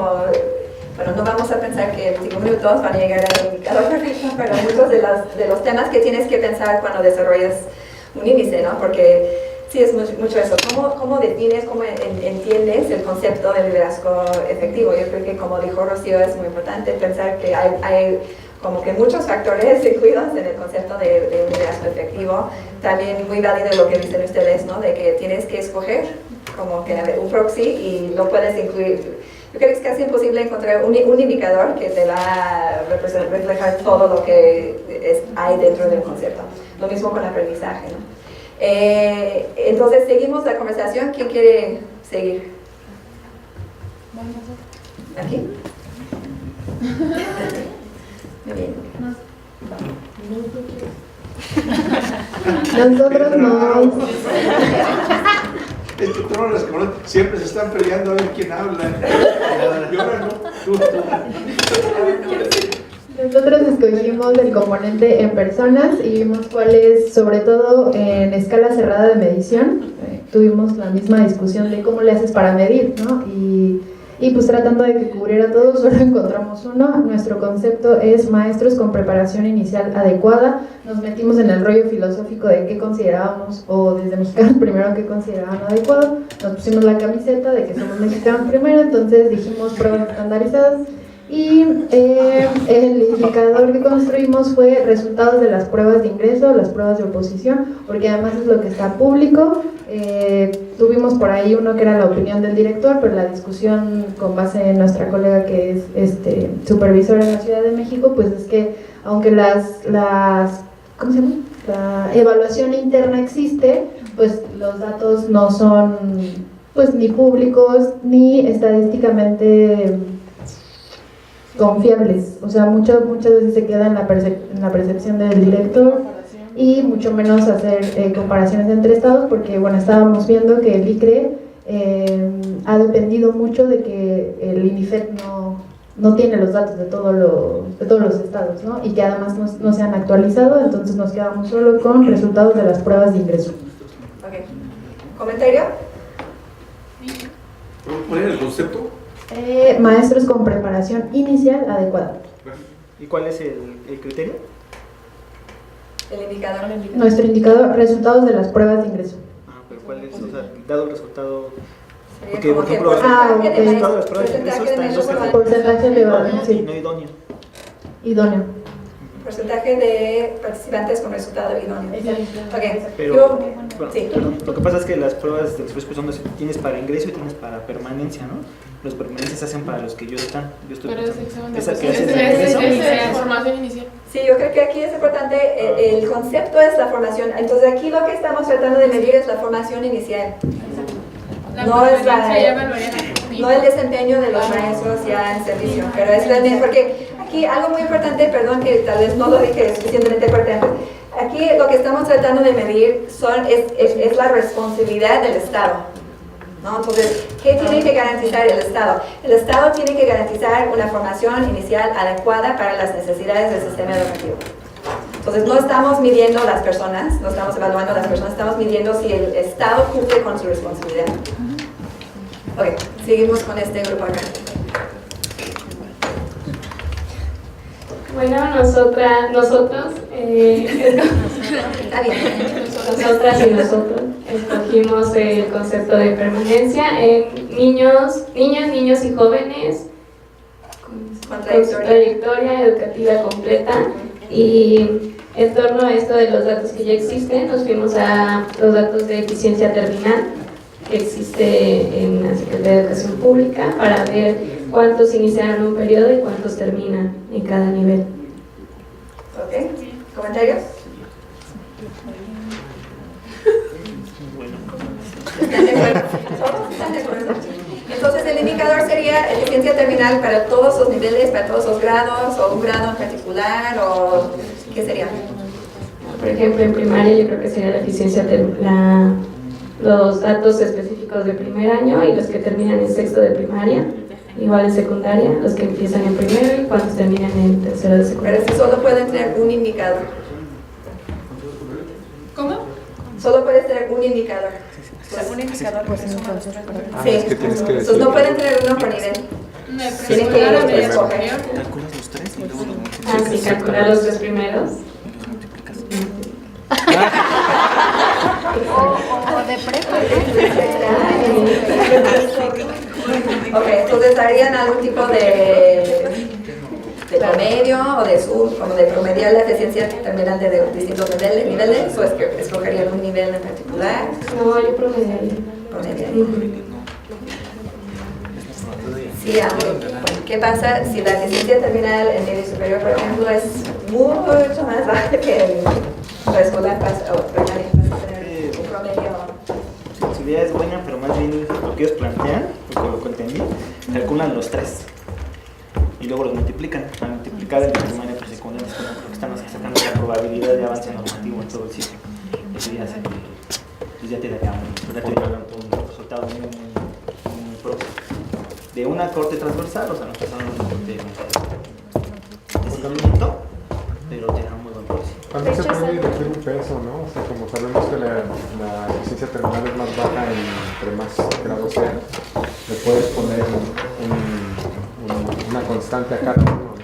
bueno, no vamos a pensar que en 5 minutos van a llegar al indicador perfecto, pero muchos de los temas que tienes que pensar cuando desarrollas un índice, ¿no? Porque sí, es mucho eso. ¿Cómo defines, cómo entiendes el concepto de liderazgo efectivo? Yo creo que, como dijo Rocío, es muy importante pensar que hay como que muchos factores incluidos en el concepto de un liderazgo efectivo. También muy válido lo que dicen ustedes, ¿no? De que tienes que escoger como que un proxy y lo puedes incluir. Yo creo que es casi imposible encontrar un indicador que te va a reflejar todo lo que hay dentro del concepto. Lo mismo con el aprendizaje, ¿no? Entonces seguimos la conversación. ¿Quién quiere seguir? ¿Aquí? Muy bien. Nosotros no. Es que todos los que siempre se están peleando a ver quién habla. Y ahora no, tú. Nosotros escogimos el componente en personas y vimos cuál es, sobre todo en escala cerrada de medición. Tuvimos la misma discusión de cómo le haces para medir, ¿no? Y pues tratando de que cubriera todo, solo encontramos uno. Nuestro concepto es maestros con preparación inicial adecuada. Nos metimos en el rollo filosófico de qué considerábamos, o desde mexicanos primero, qué consideraban adecuado. Nos pusimos la camiseta de que somos mexicanos primero, entonces dijimos pruebas estandarizadas. Y el indicador que construimos fue resultados de las pruebas de ingreso, las pruebas de oposición, porque además es lo que está público. Tuvimos por ahí uno que era la opinión del director, pero la discusión con base en nuestra colega que es supervisora en la Ciudad de México, pues es que aunque ¿cómo se llama? La evaluación interna existe, pues los datos no son pues ni públicos ni estadísticamente confiables, o sea, muchas veces se queda en la percepción del director y mucho menos hacer comparaciones entre estados, porque bueno, estábamos viendo que el ICRE ha dependido mucho de que el INIFED no tiene los datos de todos los estados, ¿no? Y que además no se han actualizado, entonces nos quedamos solo con resultados de las pruebas de ingreso. Okay. ¿Comentario? ¿Cuál era el concepto? Maestros con preparación inicial adecuada. ¿Y cuál es el criterio? El indicador. Nuestro indicador, resultados de las pruebas de ingreso. Pero ¿cuál es? O sea, dado el resultado... Porque, por ejemplo, okay. El resultado de las pruebas de ingreso está en 2 porcentaje de sí. No idóneo. Idóneo. Porcentaje de participantes con resultado idóneo. Okay. Pero, sí. Perdón, lo que pasa es que las pruebas de expresión son tienes para ingreso y tienes para permanencia, ¿no? Los permanentes se hacen para los que yo estoy pero pensando. es ¿Esa que haces de ingreso? es formación inicial. Sí, yo creo que aquí es importante, el concepto es la formación. Entonces aquí lo que estamos tratando de medir es la formación inicial. No el desempeño de los maestros ya en servicio, pero es realmente, porque aquí algo muy importante, perdón que tal vez no lo dije suficientemente fuerte antes, aquí lo que estamos tratando de medir es la responsabilidad del Estado. ¿no? Entonces, ¿qué tiene que garantizar el Estado? El Estado tiene que garantizar una formación inicial adecuada para las necesidades del sistema educativo. Entonces, no estamos midiendo las personas, no estamos evaluando a las personas, estamos midiendo si el Estado cumple con su responsabilidad. Ok, seguimos con este grupo acá. Bueno, nosotros, Está bien. nosotras y nosotros escogimos el concepto de permanencia en niños y jóvenes con trayectoria educativa completa, y en torno a esto de los datos que ya existen, nos fuimos a los datos de eficiencia terminal que existe en la Secretaría de Educación Pública para ver cuántos iniciaron un periodo y cuántos terminan en cada nivel. Ok, ¿comentarios? ¿Están de acuerdo? ¿Todos están de acuerdo? Entonces el indicador sería eficiencia terminal para todos los niveles, para todos los grados, o un grado en particular, o ¿qué sería? Por ejemplo, en primaria yo creo que sería la eficiencia los datos específicos de primer año y los que terminan en sexto de primaria, igual en secundaria, los que empiezan en primero y cuántos terminan en tercero de secundaria. Pero si solo pueden tener un indicador. ¿Cómo? Solo puede tener un indicador. Un indicador pues es uno de los tres. Sí, entonces no pueden tener uno por nivel. Tienen que escoger. ¿Calculas los tres y luego los Ah, sí, calcular los tres primeros. O de prepa. Ok, entonces harían algún tipo de promedio o de como de promediar la eficiencia terminal de distintos niveles, o es que escogerían un nivel en particular. No, yo promediaría. Sí, ¿qué pasa si la eficiencia terminal en medio superior, por ejemplo, es mucho más baja que en preescolar o primaria? Un promedio. Su idea es buena, pero más bien lo que ellos plantean, lo que entendí, calculan los tres y luego los multiplican. Al multiplicar el primaria por secundaria, porque están sacando la probabilidad de avance normativo en todo el ciclo. Eso ya hace que pues ya te daría un resultado muy próximo. De una corte transversal, o sea, no estás hablando de una corte de seguimiento, pero te da un muy buen próximo. También se puede elegir un peso, ¿no? O sea, como sabemos que la eficiencia terminal es más baja entre más grados sea, le puedes poner una constante a cada uno,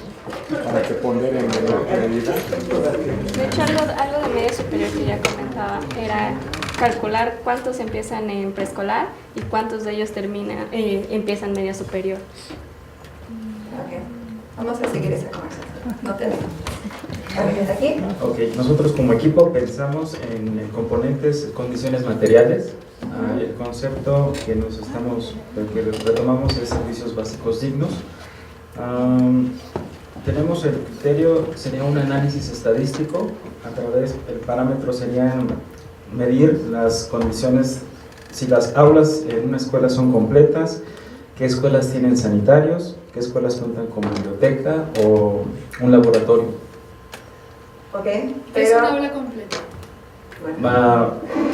¿no? Para que ponderen en la medida. De hecho, algo de medio superior que ya comentaba era calcular cuántos empiezan en preescolar y cuántos de ellos empiezan medio superior. Ok, vamos a seguir esa conversación. No tenemos. ¿Aquí? Ok, nosotros como equipo pensamos en componentes, condiciones materiales. El concepto que retomamos es servicios básicos dignos. Tenemos el criterio, sería un análisis estadístico, el parámetro sería medir las condiciones, si las aulas en una escuela son completas, qué escuelas tienen sanitarios, qué escuelas cuentan con biblioteca o un laboratorio. Ok, pero... Es una aula completa.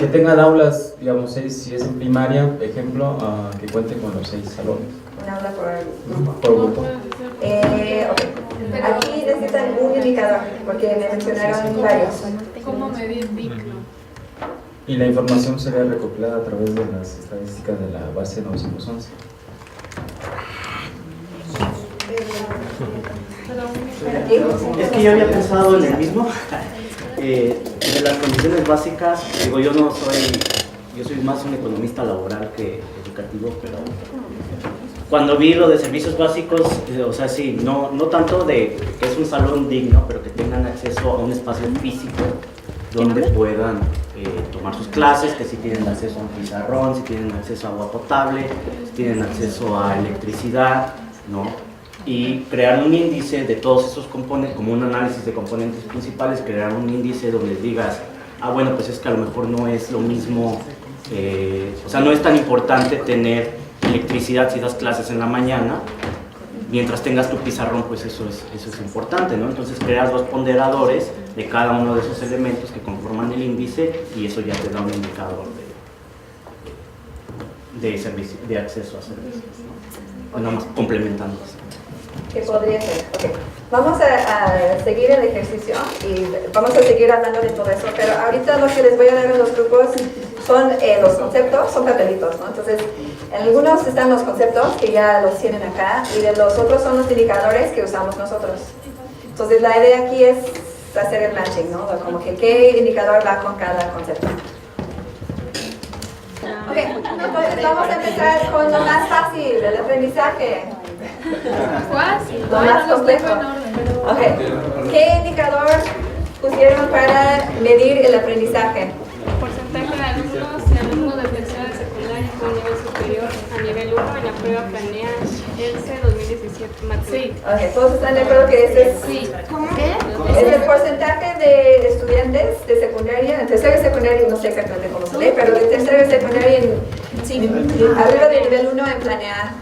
Que tengan aulas, digamos, 6, si es en primaria, por ejemplo, que cuenten con los 6 salones. Un aula por grupo. Okay. Aquí necesitan un indicador, porque me mencionaron varios. ¿Cómo medir digno? Y la información sería recopilada a través de las estadísticas de la base 911. Es que yo había pensado en el mismo, de las condiciones básicas. Digo, yo soy más un economista laboral que educativo, pero cuando vi lo de servicios básicos, o sea, sí, no tanto de que es un salón digno, pero que tengan acceso a un espacio físico donde puedan tomar sus clases, que si tienen acceso a un pizarrón, si tienen acceso a agua potable, si tienen acceso a electricidad, ¿no? Y crear un índice de todos esos componentes, como un análisis de componentes principales, crear un índice donde digas, bueno, pues es que a lo mejor no es lo mismo, o sea, no es tan importante tener electricidad si das clases en la mañana, mientras tengas tu pizarrón, pues eso es importante, ¿no? Entonces creas 2 ponderadores de cada uno de esos elementos que conforman el índice y eso ya te da un indicador de servicio, de acceso a servicios, ¿no? Nada más complementándose. ¿Qué podría ser? Okay. Vamos a seguir el ejercicio y vamos a seguir hablando de todo eso, pero ahorita lo que les voy a dar en los grupos son los conceptos, son papelitos, ¿no? Entonces, en algunos están los conceptos que ya los tienen acá y de los otros son los indicadores que usamos nosotros. Entonces, la idea aquí es hacer el matching, ¿no? Como que qué indicador va con cada concepto. Ok, entonces vamos a empezar con lo más fácil, el aprendizaje. Lo más complejo. Ok, ¿qué indicador pusieron para medir el aprendizaje? Porcentaje de alumnos y alumnos de tercera de secundaria con nivel superior a nivel 1 en la prueba planea ELSE 2017 matemáticas. Sí. Ok, ¿todos están de acuerdo que ese es? Sí. ¿Qué? Es el porcentaje de estudiantes de secundaria, en tercera y secundaria, no sé exactamente cómo se lee, pero de tercera y secundaria arriba de nivel 1 en planea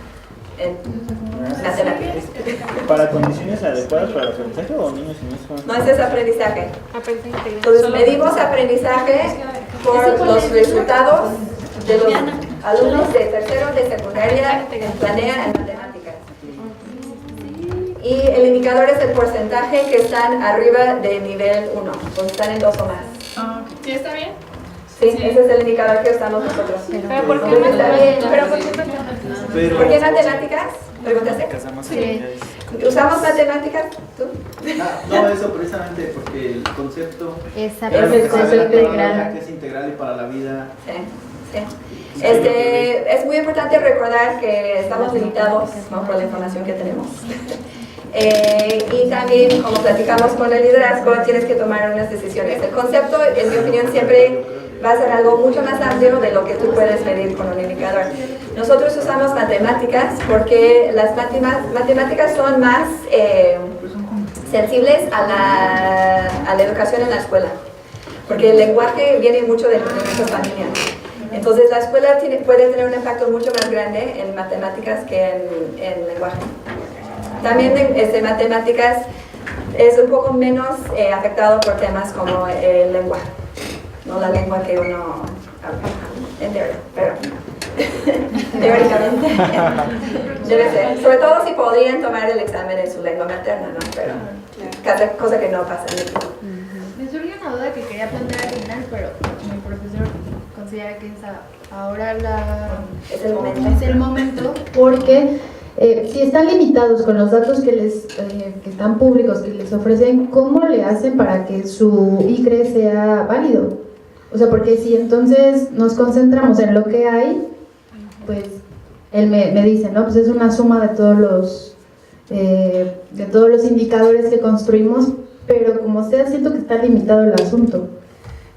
matemáticas. ¿Para condiciones adecuadas para el aprendizaje o niños y niñas? No, ese es aprendizaje. Aprendizaje. Entonces medimos aprendizaje por los resultados de los alumnos de tercero de secundaria en planea en matemáticas. Y el indicador es el porcentaje que están arriba de nivel 1, o están en 2 o más. ¿Sí está bien? Sí, ese es el indicador que usamos nosotros. ¿Pero por qué matemáticas? ¿Por qué matemáticas? ¿Preguntaste? Sí. ¿Usamos matemáticas? ¿Tú? No, eso precisamente porque el concepto es el concepto integral. que es integral y para la vida. Sí, sí. Es muy importante recordar que estamos limitados, ¿no?, por la información que tenemos. Y también, como platicamos con el liderazgo, tienes que tomar unas decisiones. El concepto, en mi opinión, siempre va a ser algo mucho más amplio de lo que tú puedes medir con un indicador. Nosotros usamos matemáticas porque las matemáticas son más sensibles a la educación en la escuela, porque el lenguaje viene mucho de nuestras familias. Entonces la escuela puede tener un impacto mucho más grande en matemáticas que en lenguaje. También matemáticas es un poco menos afectado por temas como el lenguaje, no la lengua que uno habla, en teoría, pero teóricamente debe ser. Sobre todo si podrían tomar el examen en su lengua materna, ¿no? Pero cosa que no pasa en México. Me surgió una duda que quería plantear al final, pero mi profesor considera que ahora es el momento. Es el momento porque si están limitados con los datos que están públicos, que les ofrecen, ¿cómo le hacen para que su ICRE sea válido? O sea, porque si entonces nos concentramos en lo que hay, pues él me dice, ¿no? Pues es una suma de todos los indicadores que construimos, pero como sea, siento que está limitado el asunto.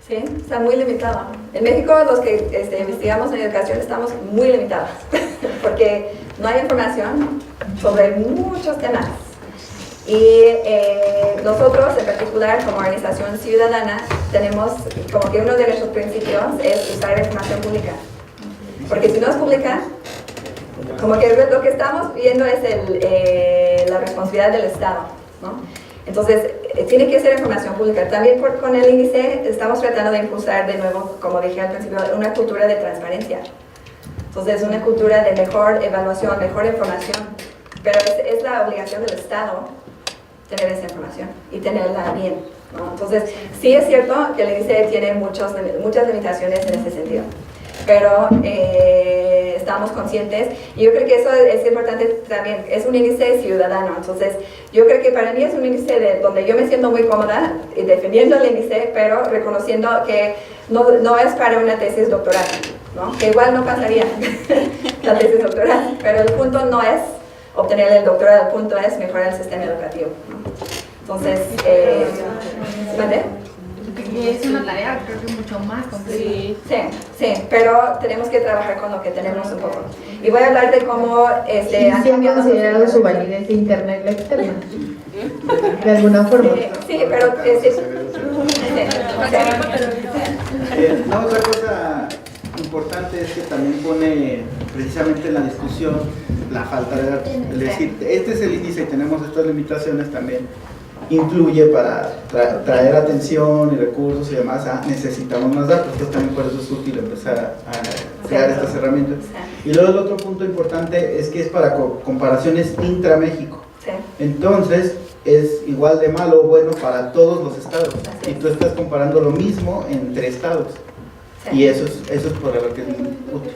Sí, está muy limitado. En México, los que investigamos en educación estamos muy limitados, porque no hay información sobre muchos temas. Y nosotros, en particular, como organización ciudadana, tenemos como que uno de nuestros principios es usar información pública. Porque si no es pública, como que lo que estamos viendo es la responsabilidad del Estado, ¿no? Entonces, tiene que ser información pública. También con el índice estamos tratando de impulsar de nuevo, como dije al principio, una cultura de transparencia. Entonces, una cultura de mejor evaluación, mejor información. Pero es la obligación del Estado tener esa información y tenerla bien, ¿no? Entonces, sí es cierto que el índice tiene muchas limitaciones en ese sentido. Pero estamos conscientes y yo creo que eso es importante también. Es un índice ciudadano, entonces yo creo que para mí es un índice donde yo me siento muy cómoda defendiendo el índice, pero reconociendo que no es para una tesis doctoral, ¿no? Que igual no pasaría la tesis doctoral, pero el punto no es obtener el doctorado, el punto es mejorar el sistema educativo, ¿no? Entonces, ¿vale? Es una tarea, creo que mucho más compleja. Sí, pero tenemos que trabajar con lo que tenemos un poco. Y voy a hablar de cómo ¿sí han considerado su validez interna y la externa? De alguna forma. Sí, pero otra cosa importante es que también pone precisamente en la discusión la falta de datos. Es decir, este es el índice y tenemos estas limitaciones también. Incluye para traer atención y recursos y demás, necesitamos más datos. Entonces también por eso es útil empezar crear estas herramientas. Y luego el otro punto importante es que es para comparaciones intra-México. Entonces, es igual de malo o bueno para todos los estados. Y tú estás comparando lo mismo entre estados. Y eso es por lo que es muy útil.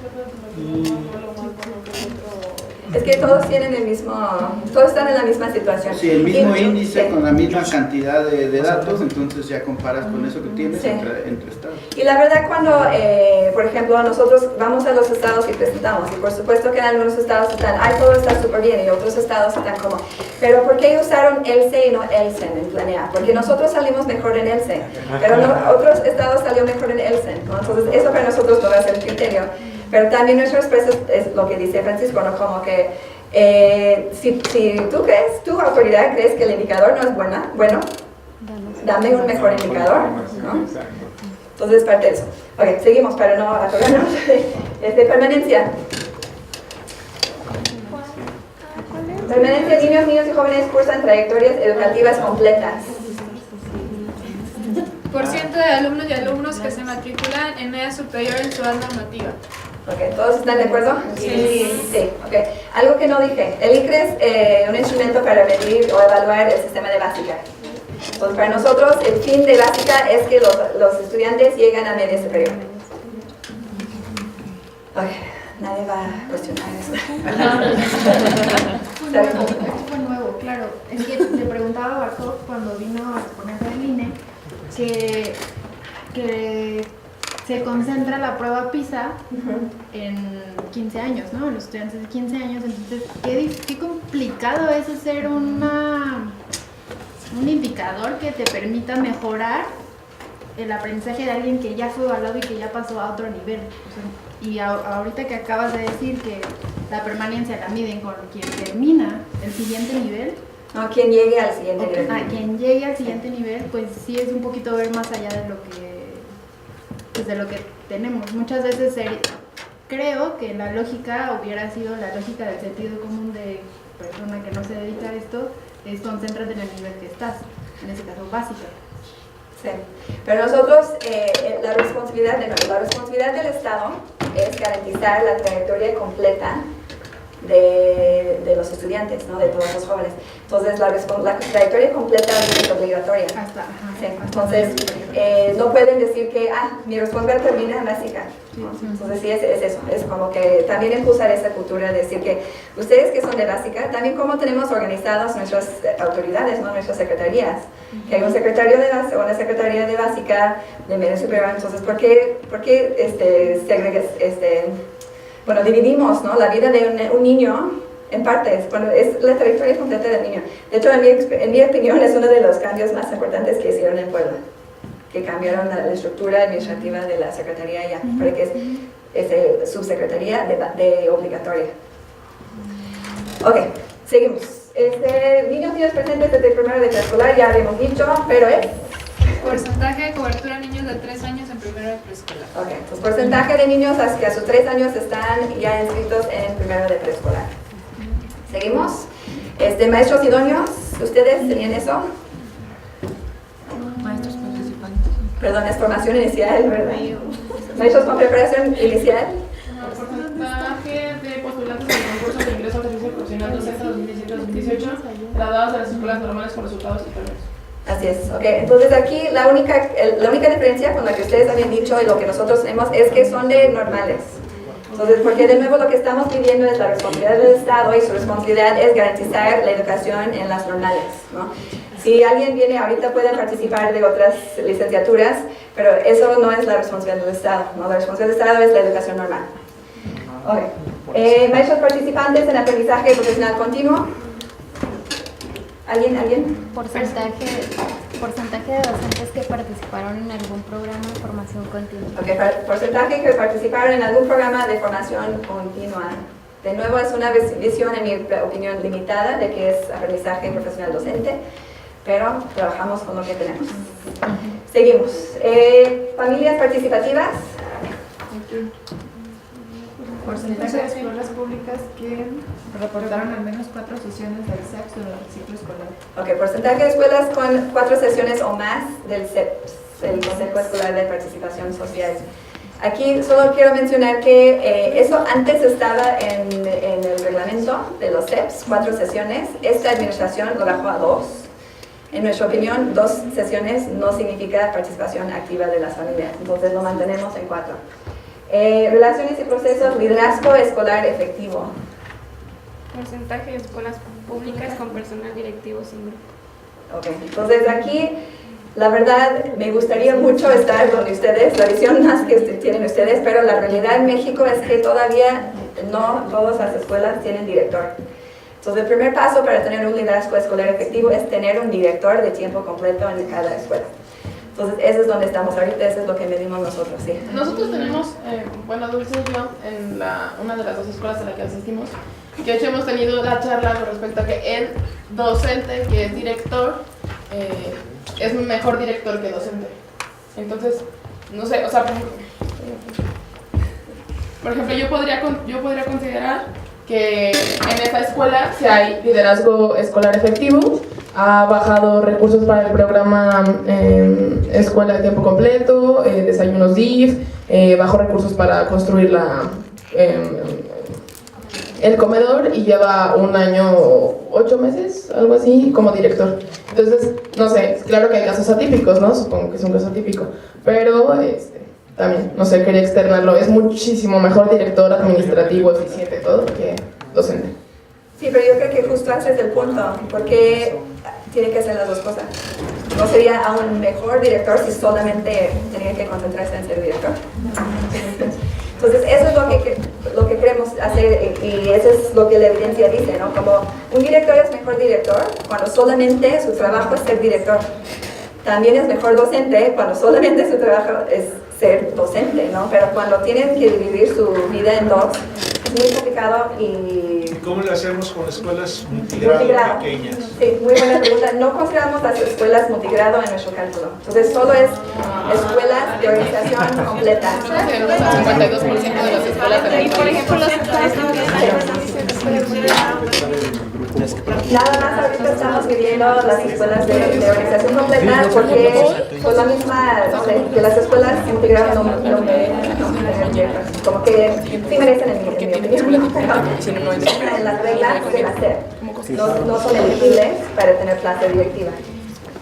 Es que todos tienen el mismo, todos están en la misma situación. Sí, el mismo índice con la misma cantidad de datos, entonces ya comparas con eso que tienes entre estados. Y la verdad cuando, por ejemplo, nosotros vamos a los estados y presentamos, y por supuesto que en algunos estados están, todo está súper bien, y otros estados están como, pero ¿por qué usaron ELSE y no ELSEN en Planea? Porque nosotros salimos mejor en ELSE, pero otros estados salió mejor en ELSEN, ¿no? Entonces eso para nosotros no va a ser el criterio. Pero también nuestros precios, es lo que dice Francisco, ¿no? Como que si tú crees, tu autoridad crees que el indicador no es bueno, dame un mejor indicador, ¿no? Entonces, parte de eso. Ok, seguimos para no atorarnos. Permanencia. Permanencia, niños y jóvenes cursan trayectorias educativas completas. % de alumnos y alumnos que se matriculan en media superior en su edad normativa. Ok, ¿todos están de acuerdo? Sí, ok. Algo que no dije, el ICRE es un instrumento para medir o evaluar el sistema de básica. Entonces, para nosotros, el fin de básica es que los estudiantes lleguen a media superior. Ok, nadie va a cuestionar eso. Esto fue nuevo, claro. Es que le preguntaba a Barkov cuando vino a exponer del INE que se concentra la prueba PISA en 15 años, ¿no? Los estudiantes de 15 años, entonces qué complicado es hacer un indicador que te permita mejorar el aprendizaje de alguien que ya fue evaluado y que ya pasó a otro nivel. O sea, y ahorita que acabas de decir que la permanencia la miden con quien termina el siguiente nivel. No, quien llegue al siguiente nivel. Quien llegue al siguiente nivel, pues sí es un poquito ver más allá de lo que tenemos. Muchas veces creo que la lógica hubiera sido la lógica del sentido común de persona que no se dedica a esto, es concéntrate en el nivel que estás, en ese caso básica. Sí, pero nosotros, la responsabilidad del Estado es garantizar la trayectoria completa de los estudiantes, ¿no? De todos los jóvenes. Entonces, la trayectoria completa es obligatoria. Sí. Entonces, no pueden decir que, mi responsabilidad termina en básica. ¿No? Entonces, sí, es eso. Es como que también impulsar esa cultura de decir que ustedes que son de básica, también cómo tenemos organizadas nuestras autoridades, ¿no? Nuestras secretarías. Que hay un secretario de básica, una secretaría de básica, de medio superior. Entonces, ¿por qué bueno, dividimos, ¿no? La vida de un niño en partes, es la trayectoria completa del niño. De hecho, en mi opinión, es uno de los cambios más importantes que hicieron en Puebla, que cambiaron la estructura administrativa de la secretaría ya, para que es subsecretaría de obligatoria. Ok, seguimos. Niños presentes desde primero de preescolar, ya habíamos dicho, pero es... Porcentaje de cobertura de niños de 3 años en primero de preescolar. Ok, pues porcentaje de niños que a sus 3 años están ya inscritos en primero de preescolar. Seguimos. Maestros idóneos, ¿ustedes tenían eso? Maestros participantes. Perdón, es formación inicial, ¿verdad? Maestros con preparación inicial. Porcentaje de postulantes del concurso de ingreso al servicio profesional docente 2017-2018 graduados de las escuelas normales con resultados superiores. Así es, ok. Entonces aquí la única diferencia con la que ustedes habían dicho y lo que nosotros tenemos es que son de normales. Entonces, porque de nuevo lo que estamos pidiendo es la responsabilidad del Estado y su responsabilidad es garantizar la educación en las normales, ¿no? Si alguien viene ahorita pueden participar de otras licenciaturas, pero eso no es la responsabilidad del Estado, ¿no? La responsabilidad del Estado es la educación normal. Okay. Maestros participantes en aprendizaje profesional continuo. ¿Alguien? Porcentaje de docentes que participaron en algún programa de formación continua. Ok, porcentaje que participaron en algún programa de formación continua. De nuevo, es una visión, en mi opinión, limitada de que es aprendizaje profesional docente, pero trabajamos con lo que tenemos. Seguimos. Familias participativas. Porcentaje de escuelas públicas que reportaron al menos 4 sesiones del CEPS durante el ciclo escolar. Ok, porcentaje de escuelas con 4 sesiones o más del CEPS, el Consejo Escolar de Participación Social. Aquí solo quiero mencionar que eso antes estaba en el reglamento de los CEPs, 4 sesiones. Esta administración lo bajó a 2. En nuestra opinión, 2 sesiones no significa participación activa de las familias, entonces lo mantenemos en 4. Relaciones y procesos, liderazgo escolar efectivo. Porcentaje de escuelas públicas con personal directivo sin grupo. Ok, entonces aquí, la verdad, me gustaría mucho estar donde ustedes, la visión más que tienen ustedes, pero la realidad en México es que todavía no todas las escuelas tienen director. Entonces, el primer paso para tener un liderazgo escolar efectivo es tener un director de tiempo completo en cada escuela. Entonces, eso es donde estamos ahorita, eso es lo que medimos nosotros, sí. Nosotros tenemos, bueno, Dulce y yo, en una de las 2 escuelas a las que asistimos, que de hecho hemos tenido la charla con respecto a que el docente que es director es mejor director que docente. Entonces, no sé, o sea, por ejemplo, yo podría considerar que en esta escuela si hay liderazgo escolar efectivo, ha bajado recursos para el programa escuela de tiempo completo, desayunos DIF, bajó recursos para construir el comedor y lleva 1 año, 8 meses, algo así, como director. Entonces, no sé, claro que hay casos atípicos, ¿no? Supongo que es un caso atípico, pero también, no sé, quería externarlo. Es muchísimo mejor director administrativo, eficiente, todo, que docente. Sí, pero yo creo que justo ese es el punto, porque tiene que hacer las 2 cosas. ¿No sería aún mejor director si solamente tenía que concentrarse en ser director? Entonces, eso es lo que queremos hacer y eso es lo que la evidencia dice, ¿no? Como un director es mejor director cuando solamente su trabajo es ser director. También es mejor docente cuando solamente su trabajo es ser docente, ¿no? Pero cuando tienen que dividir su vida en 2, es muy complicado y... ¿Cómo lo hacemos con escuelas multigrado pequeñas? Sí, muy buena pregunta. No consideramos las escuelas multigrado en nuestro cálculo. Entonces, solo es escuelas de organización completa. El 52% de las escuelas de Y por ejemplo, los sectores Nada más ahorita estamos midiendo las escuelas de organización completa porque por la misma, no sé, que las escuelas integradas no como que sí merecen en mi opinión, pero en las reglas de la SEP no son elegibles para tener clase directiva.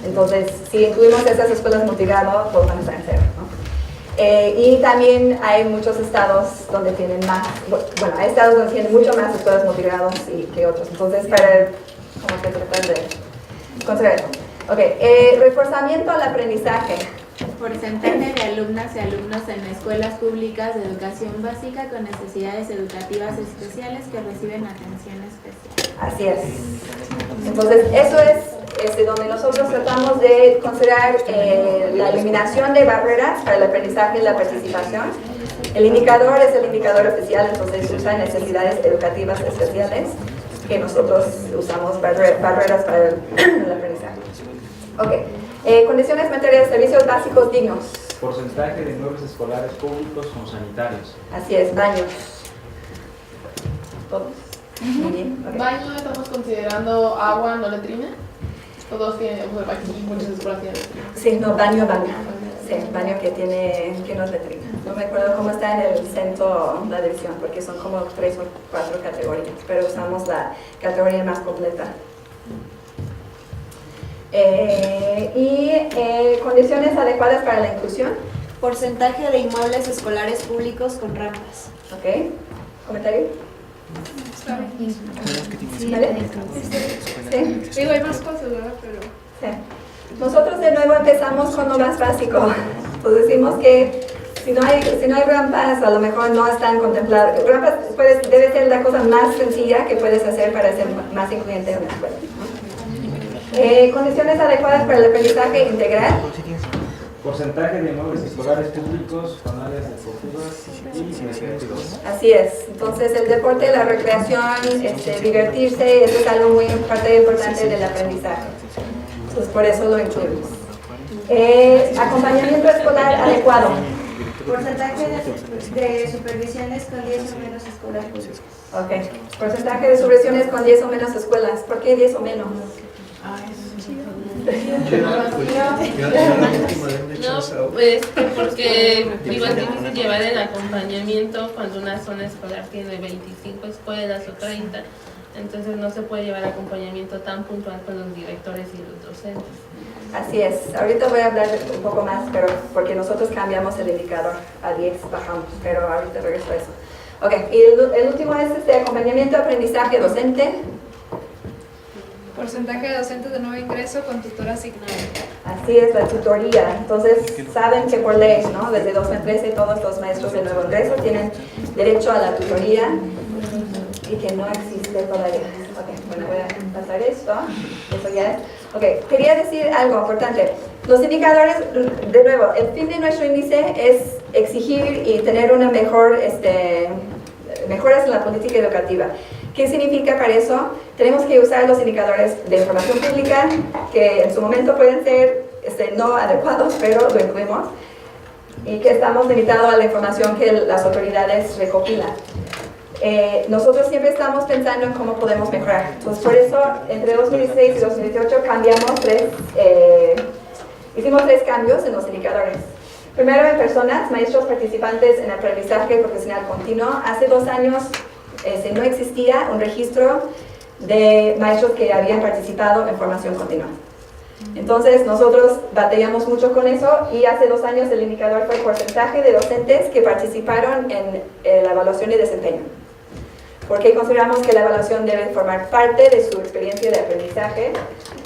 Entonces, si incluimos esas escuelas multigrado, pues van a estar en cero, ¿no? Y también hay muchos estados donde tienen más, bueno, hay estados donde tienen mucho más escuelas multigrados que otros. Entonces, para como que tratar de considerar eso. Ok, reforzamiento al aprendizaje. Porcentaje de alumnas y alumnos en escuelas públicas de educación básica con necesidades educativas especiales que reciben atención especial. Así es. Entonces, eso es donde nosotros tratamos de considerar la eliminación de barreras para el aprendizaje y la participación. El indicador es el indicador oficial, entonces usa necesidades educativas especiales, que nosotros usamos barreras para el aprendizaje. Ok. Condiciones materiales de servicios básicos dignos. Porcentaje de inmuebles escolares públicos con sanitarios. Así es, baños. Todos. Muy bien. Okay. ¿Baño estamos considerando agua, no letrina? Todos tienen, muchas escuelas tienen letrina. Sí, no, baño. Sí, baño que no es letrina. No me acuerdo cómo está en el centro la división, porque son como 3 o 4 categorías, pero usamos la categoría más completa. Condiciones adecuadas para la inclusión. Porcentaje de inmuebles escolares públicos con rampas. Ok. ¿Comentario? Sí, ¿Vale? Sí. Digo, hay más cosas, ¿verdad? Pero... Sí. Nosotros de nuevo empezamos con lo más básico. Pues decimos que si no hay rampas, a lo mejor no están contempladas. Rampas debe ser la cosa más sencilla que puedes hacer para ser más incluyente en la escuela. Condiciones adecuadas para el aprendizaje integral. Porcentaje de inmuebles escolares públicos con áreas deportivas y recreativas. Así es. Entonces el deporte, la recreación, divertirse, eso es algo muy parte importante del aprendizaje. Entonces por eso lo incluimos. Acompañamiento escolar adecuado. Porcentaje de supervisiones con 10 o menos escuelas públicas. Ok. Porcentaje de supervisiones con 10 o menos escuelas. ¿Por qué 10 o menos? No, pues porque digo, es difícil llevar el acompañamiento cuando una zona escolar tiene 25 escuelas o 30, entonces no se puede llevar acompañamiento tan puntual con los directores y los docentes. Así es, ahorita voy a hablar un poco más, pero porque nosotros cambiamos el indicador a 10, bajamos, pero ahorita regreso a eso. Ok, y el último es acompañamiento, aprendizaje docente. Porcentaje de docentes de nuevo ingreso con tutor asignado. Así es, la tutoría. Entonces, saben que por ley, ¿no? Desde 2013 todos los maestros de nuevo ingreso tienen derecho a la tutoría y que no existe todavía. Ok, bueno, voy a pasar esto. Eso ya es. Ok, quería decir algo importante. Los indicadores, de nuevo, el fin de nuestro índice es exigir y tener una mejoras en la política educativa. ¿Qué significa para eso? Tenemos que usar los indicadores de información pública, que en su momento pueden ser no adecuados, pero lo incluimos, y que estamos limitados a la información que las autoridades recopilan. Nosotros siempre estamos pensando en cómo podemos mejorar. Entonces, por eso, entre 2016 y 2018 hicimos 3 cambios en los indicadores. Primero, en personas, maestros participantes en aprendizaje profesional continuo. Hace 2 años no existía un registro de maestros que habían participado en formación continua. Entonces nosotros batallamos mucho con eso y hace 2 años el indicador fue el porcentaje de docentes que participaron en la evaluación de desempeño. Porque consideramos que la evaluación debe formar parte de su experiencia de aprendizaje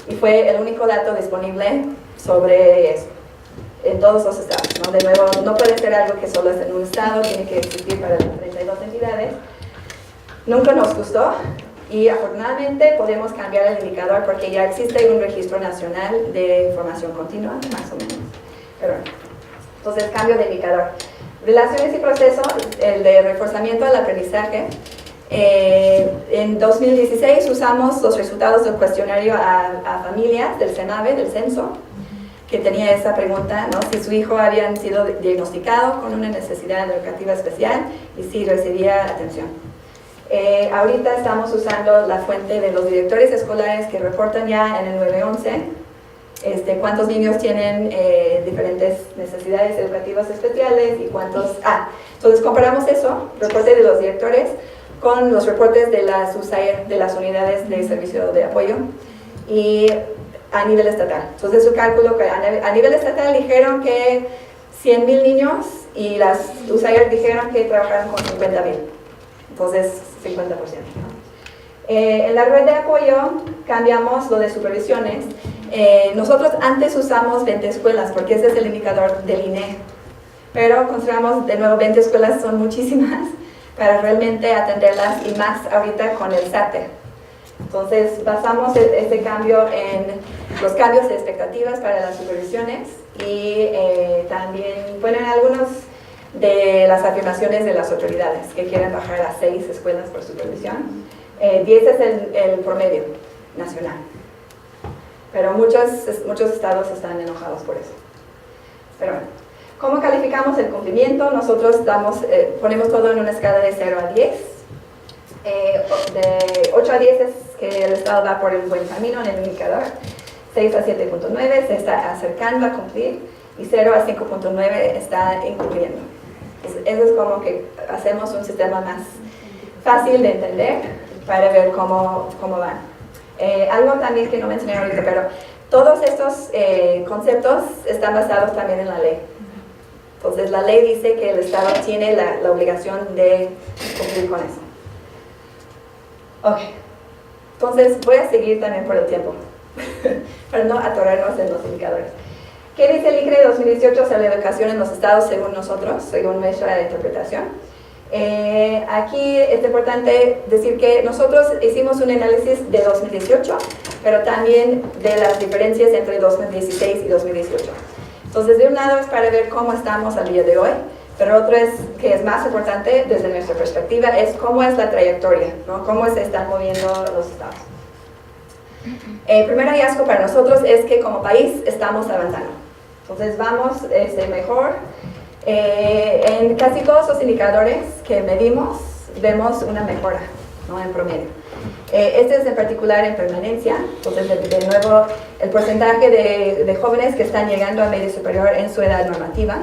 y fue el único dato disponible sobre eso en todos los estados, ¿no? De nuevo, no puede ser algo que solo es en un estado, tiene que existir para las 32 entidades. Nunca nos gustó y afortunadamente podemos cambiar el indicador porque ya existe un registro nacional de formación continua, más o menos. Pero, entonces, cambio de indicador. Relaciones y procesos, el de reforzamiento del aprendizaje. En 2016 usamos los resultados del cuestionario a familias del CENAVE, del censo, que tenía esa pregunta, ¿no? Si su hijo había sido diagnosticado con una necesidad educativa especial y si recibía atención. Ahorita estamos usando la fuente de los directores escolares que reportan ya en el 911 cuántos niños tienen diferentes necesidades educativas especiales y cuántos... entonces comparamos eso, reporte de los directores, con los reportes de las USAIR, de las unidades de servicio de apoyo, y a nivel estatal. Entonces su cálculo, que a nivel estatal dijeron que 100,000 niños y las USAIR dijeron que trabajaron con 50,000. Entonces 50%. ¿no? En la red de apoyo cambiamos lo de supervisiones. Nosotros antes usamos 20 escuelas porque ese es el indicador del INE, pero consideramos de nuevo 20 escuelas son muchísimas para realmente atenderlas y más ahorita con el SATE. Entonces basamos este cambio en los cambios de expectativas para las supervisiones y también, bueno, en algunos de las afirmaciones de las autoridades que quieren bajar a 6 escuelas por supervisión. 10 es el promedio nacional, pero muchos estados están enojados por eso. Pero bueno, ¿cómo calificamos el cumplimiento? Nosotros ponemos todo en una escala de 0 a 10. De 8 a 10 es que el estado va por el buen camino en el indicador, 6 a 7.9 se está acercando a cumplir y 0 a 5.9 está incumpliendo. Eso es como que hacemos un sistema más fácil de entender para ver cómo van. Algo también que no mencioné ahorita, pero todos estos conceptos están basados también en la ley. Entonces la ley dice que el Estado tiene la obligación de cumplir con eso. Ok, entonces voy a seguir también por el tiempo, para no atorarnos en los indicadores. ¿Qué dice el ICRE 2018 sobre la educación en los estados según nosotros, según nuestra interpretación? Aquí es importante decir que nosotros hicimos un análisis de 2018, pero también de las diferencias entre 2016 y 2018. Entonces, de un lado es para ver cómo estamos al día de hoy, pero otro es, que es más importante desde nuestra perspectiva, es cómo es la trayectoria, ¿no? Cómo se están moviendo los estados. El primer hallazgo para nosotros es que como país estamos avanzando. Entonces vamos mejor. En casi todos los indicadores que medimos vemos una mejora, ¿no? En promedio. Este es en particular en permanencia, entonces de nuevo el porcentaje de jóvenes que están llegando a medio superior en su edad normativa.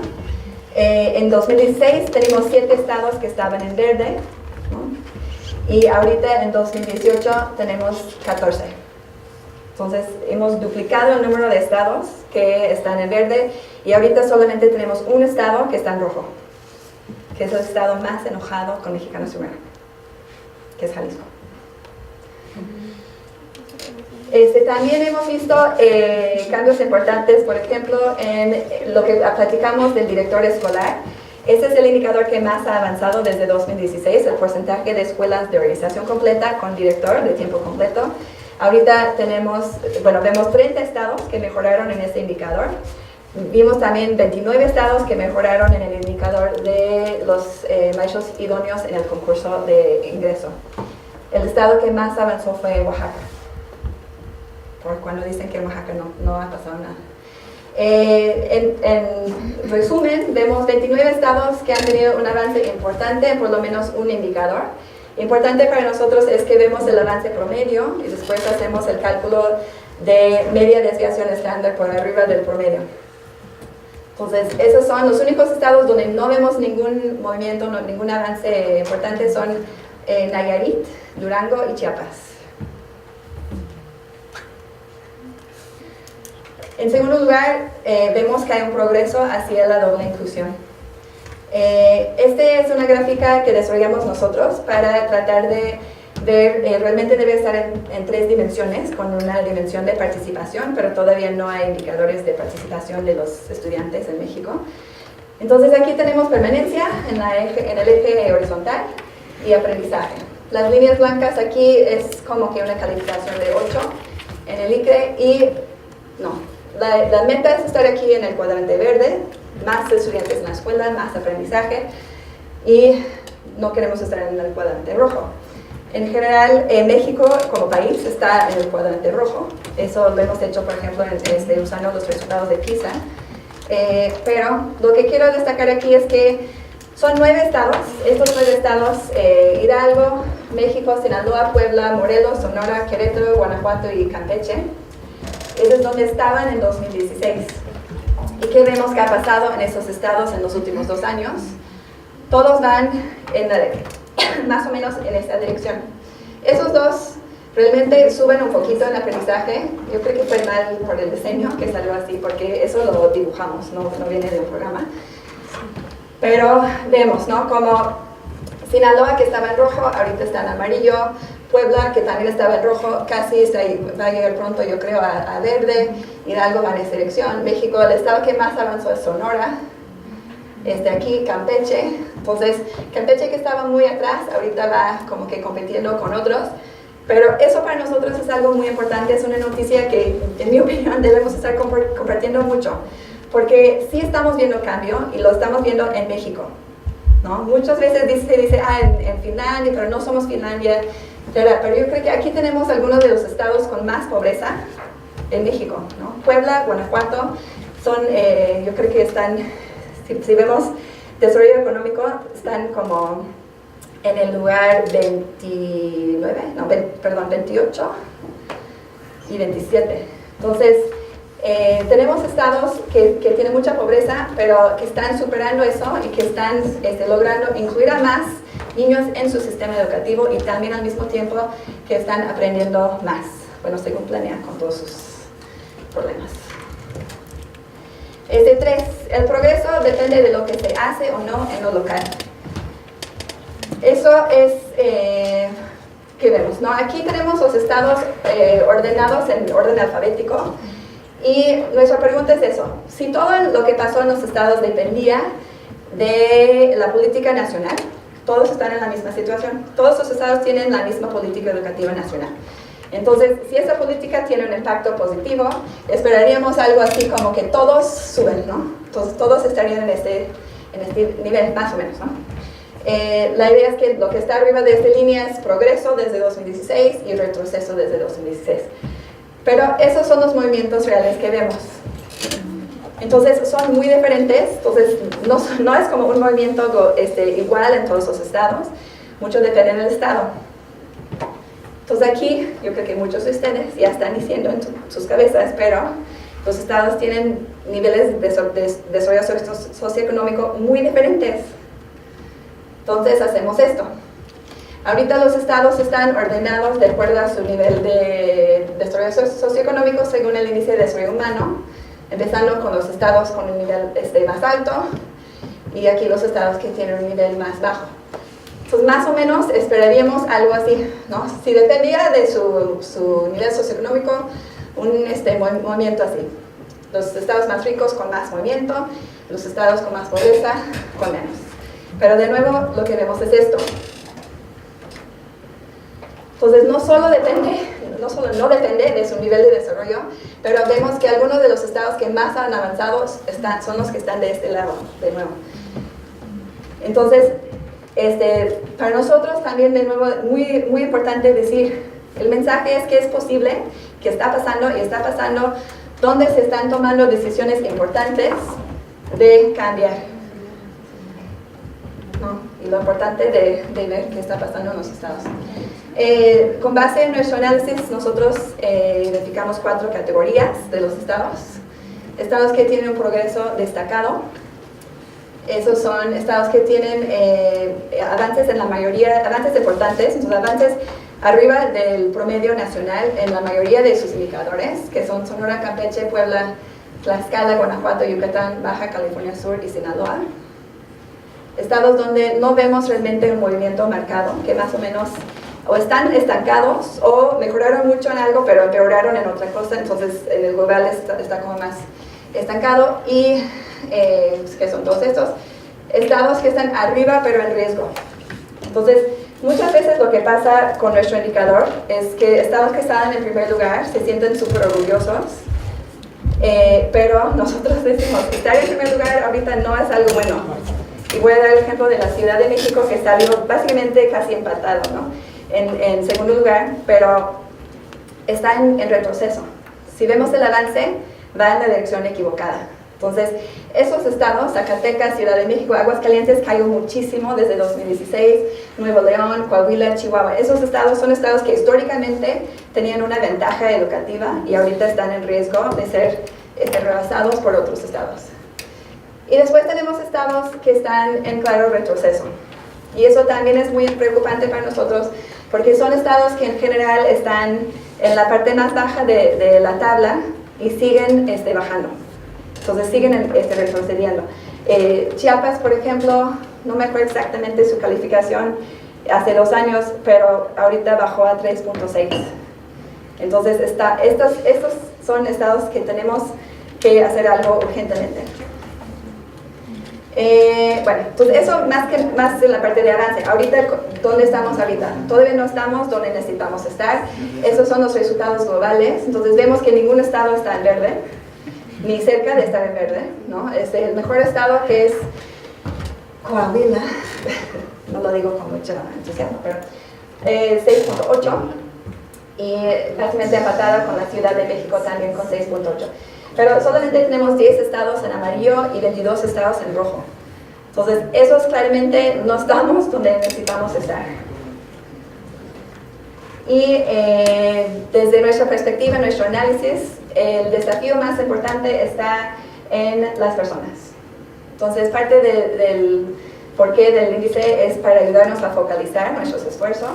En 2016 tenemos 7 estados que estaban en verde, ¿no? Y ahorita en 2018 tenemos 14. Entonces hemos duplicado el número de estados que están en verde y ahorita solamente tenemos un estado que está en rojo, que es el estado más enojado con Mexicanos Primero, que es Jalisco. También hemos visto cambios importantes, por ejemplo, en lo que platicamos del director escolar. Este es el indicador que más ha avanzado desde 2016, el porcentaje de escuelas de organización completa con director de tiempo completo. Ahorita vemos 30 estados que mejoraron en este indicador. Vimos también 29 estados que mejoraron en el indicador de los maestros idóneos en el concurso de ingreso. El estado que más avanzó fue Oaxaca. Por cuando dicen que en Oaxaca no ha pasado nada. En resumen, vemos 29 estados que han tenido un avance importante en por lo menos un indicador. Importante para nosotros es que vemos el avance promedio y después hacemos el cálculo de media desviación estándar por arriba del promedio. Entonces, esos son los únicos estados donde no vemos ningún movimiento, ningún avance importante, son Nayarit, Durango y Chiapas. En segundo lugar, vemos que hay un progreso hacia la doble inclusión. Esta es una gráfica que desarrollamos nosotros para tratar de ver, realmente debe estar en 3 dimensiones, con una dimensión de participación, pero todavía no hay indicadores de participación de los estudiantes en México. Entonces aquí tenemos permanencia en el eje horizontal y aprendizaje. Las líneas blancas aquí es como que una calificación de 8 en el ICRE y no. La meta es estar aquí en el cuadrante verde, más estudiantes en la escuela, más aprendizaje, y no queremos estar en el cuadrante rojo. En general, México como país está en el cuadrante rojo. Eso lo hemos hecho, por ejemplo, usando los resultados de PISA. Pero lo que quiero destacar aquí es que son 9 estados. Estos 9 estados, Hidalgo, México, Sinaloa, Puebla, Morelos, Sonora, Querétaro, Guanajuato y Campeche. Eso es donde estaban en 2016. ¿Y qué vemos que ha pasado en esos estados en los últimos 2 años? Todos van más o menos en esta dirección. Esos dos realmente suben un poquito en aprendizaje. Yo creo que fue mal por el diseño que salió así, porque eso lo dibujamos, no viene de un programa. Pero vemos, ¿no? Como Sinaloa, que estaba en rojo, ahorita está en amarillo. Puebla, que también estaba en rojo, casi va a llegar pronto, yo creo, a verde. Hidalgo va en esa dirección. México, el estado que más avanzó es Sonora. Aquí, Campeche. Entonces, Campeche, que estaba muy atrás, ahorita va como que compitiendo con otros. Pero eso para nosotros es algo muy importante, es una noticia que, en mi opinión, debemos estar compartiendo mucho. Porque sí estamos viendo cambio y lo estamos viendo en México, ¿no? Muchas veces se dice, en Finlandia, pero no somos Finlandia. Pero yo creo que aquí tenemos algunos de los estados con más pobreza en México, ¿no? Puebla, Guanajuato, son, yo creo que están, si vemos desarrollo económico, están como en el lugar 28 y 27. Entonces, tenemos estados que tienen mucha pobreza, pero que están superando eso y que están logrando incluir a más niños en su sistema educativo y también al mismo tiempo que están aprendiendo más, bueno, según planean con todos sus problemas. 3. El progreso depende de lo que se hace o no en lo local. Eso es que vemos, ¿no? Aquí tenemos los estados ordenados en orden alfabético y nuestra pregunta es eso. Si todo lo que pasó en los estados dependía de la política nacional, todos están en la misma situación. Todos los estados tienen la misma política educativa nacional. Entonces, si esa política tiene un impacto positivo, esperaríamos algo así como que todos suben, ¿no? Entonces, todos estarían en este nivel, más o menos, ¿no? La idea es que lo que está arriba de esta línea es progreso desde 2016 y retroceso desde 2016. Pero esos son los movimientos reales que vemos. Entonces son muy diferentes, entonces no es como un movimiento igual en todos los estados, mucho depende del estado. Entonces aquí, yo creo que muchos de ustedes ya están diciendo en sus cabezas, pero los estados tienen niveles de desarrollo socioeconómico muy diferentes. Entonces hacemos esto. Ahorita los estados están ordenados de acuerdo a su nivel de desarrollo socioeconómico según el índice de desarrollo humano, empezando con los estados con un nivel más alto y aquí los estados que tienen un nivel más bajo. Entonces más o menos esperaríamos algo así, ¿no? Si dependía de su nivel socioeconómico, un movimiento así. Los estados más ricos con más movimiento, los estados con más pobreza con menos. Pero de nuevo lo que vemos es esto. Entonces no solo no depende de su nivel de desarrollo, pero vemos que algunos de los estados que más han avanzado son los que están de este lado, de nuevo. Entonces, para nosotros también de nuevo muy, muy importante decir, el mensaje es que es posible, que está pasando y está pasando donde se están tomando decisiones importantes de cambiar. ¿No? Y lo importante de ver qué está pasando en los estados. Con base en nuestro análisis, nosotros identificamos 4 categorías de los estados. Estados que tienen un progreso destacado. Esos son estados que tienen avances en la mayoría, avances importantes, entonces avances arriba del promedio nacional en la mayoría de sus indicadores, que son Sonora, Campeche, Puebla, Tlaxcala, Guanajuato, Yucatán, Baja California Sur y Sinaloa. Estados donde no vemos realmente un movimiento marcado, que más o menos o están estancados o mejoraron mucho en algo pero empeoraron en otra cosa, entonces en el global está como más estancado. Y que son todos estos estados que están arriba pero en riesgo. Entonces muchas veces lo que pasa con nuestro indicador es que estados que están en primer lugar se sienten súper orgullosos, pero nosotros decimos que estar en primer lugar ahorita no es algo bueno. Y voy a dar el ejemplo de la Ciudad de México, que salió básicamente casi empatado, ¿no? en segundo lugar, pero está en retroceso. Si vemos el avance, va en la dirección equivocada. Entonces, esos estados, Zacatecas, Ciudad de México, Aguascalientes, cayó muchísimo desde 2016, Nuevo León, Coahuila, Chihuahua. Esos estados son estados que históricamente tenían una ventaja educativa y ahorita están en riesgo de ser rebasados por otros estados. Y después tenemos estados que están en claro retroceso. Y eso también es muy preocupante para nosotros, porque son estados que en general están en la parte más baja de la tabla y siguen bajando. Entonces siguen retrocediendo. Chiapas, por ejemplo, no me acuerdo exactamente su calificación hace 2 años, pero ahorita bajó a 3.6. Entonces estos son estados que tenemos que hacer algo urgentemente. Bueno, entonces eso más en la parte de avance. Ahorita, ¿dónde estamos ahorita? Todavía no estamos donde necesitamos estar. Esos son los resultados globales. Entonces vemos que ningún estado está en verde, ni cerca de estar en verde, ¿no? El mejor estado, que es Coahuila, no lo digo con mucho entusiasmo, pero 6.8, y básicamente empatada con la Ciudad de México también con 6.8. Pero solamente tenemos 10 estados en amarillo y 22 estados en rojo. Entonces, esos claramente no estamos donde necesitamos estar. Y desde nuestra perspectiva, nuestro análisis, el desafío más importante está en las personas. Entonces, parte del porqué del índice es para ayudarnos a focalizar nuestros esfuerzos.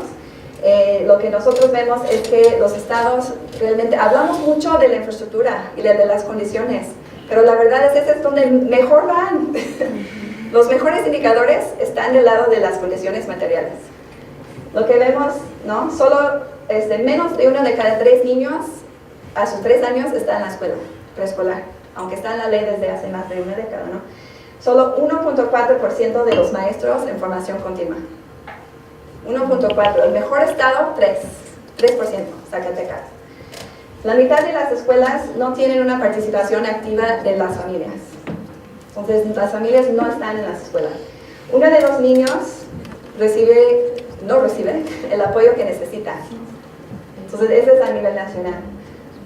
Lo que nosotros vemos es que los estados realmente, hablamos mucho de la infraestructura y de las condiciones, pero la verdad es que ese es donde mejor van. Los mejores indicadores están del lado de las condiciones materiales. Lo que vemos, ¿no? Solo menos de 1 de cada 3 niños a sus 3 años está en la escuela preescolar, aunque está en la ley desde hace más de una década, ¿no? Solo 1.4% de los maestros en formación continua. 1.4, el mejor estado, 3%, Zacatecas. La mitad de las escuelas no tienen una participación activa de las familias. Entonces, las familias no están en las escuelas. Uno de los niños no recibe el apoyo que necesita. Entonces, ese es a nivel nacional.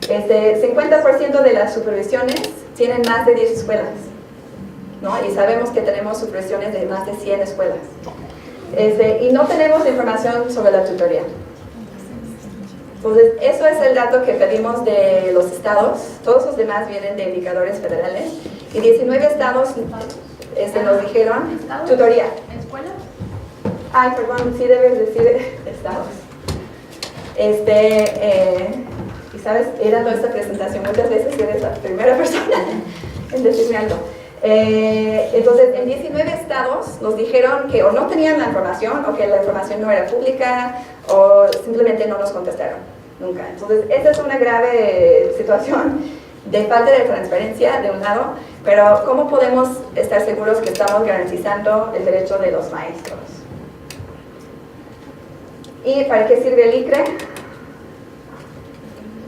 50% de las supervisiones tienen más de 10 escuelas, ¿no? Y sabemos que tenemos supervisiones de más de 100 escuelas. Y no tenemos información sobre la tutoría. Entonces, eso es el dato que pedimos de los estados. Todos los demás vienen de indicadores federales. Y 19 estados nos dijeron tutoría. ¿Escuelas? Ay, perdón, sí debes decir estados. Y sabes, he dado esta presentación muchas veces y eres la primera persona en decirme algo. Entonces, en 19 estados nos dijeron que o no tenían la información, o que la información no era pública, o simplemente no nos contestaron, nunca. Entonces, esa es una grave situación de falta de transparencia, de un lado, pero ¿cómo podemos estar seguros que estamos garantizando el derecho de los maestros? ¿Y para qué sirve el ICRE?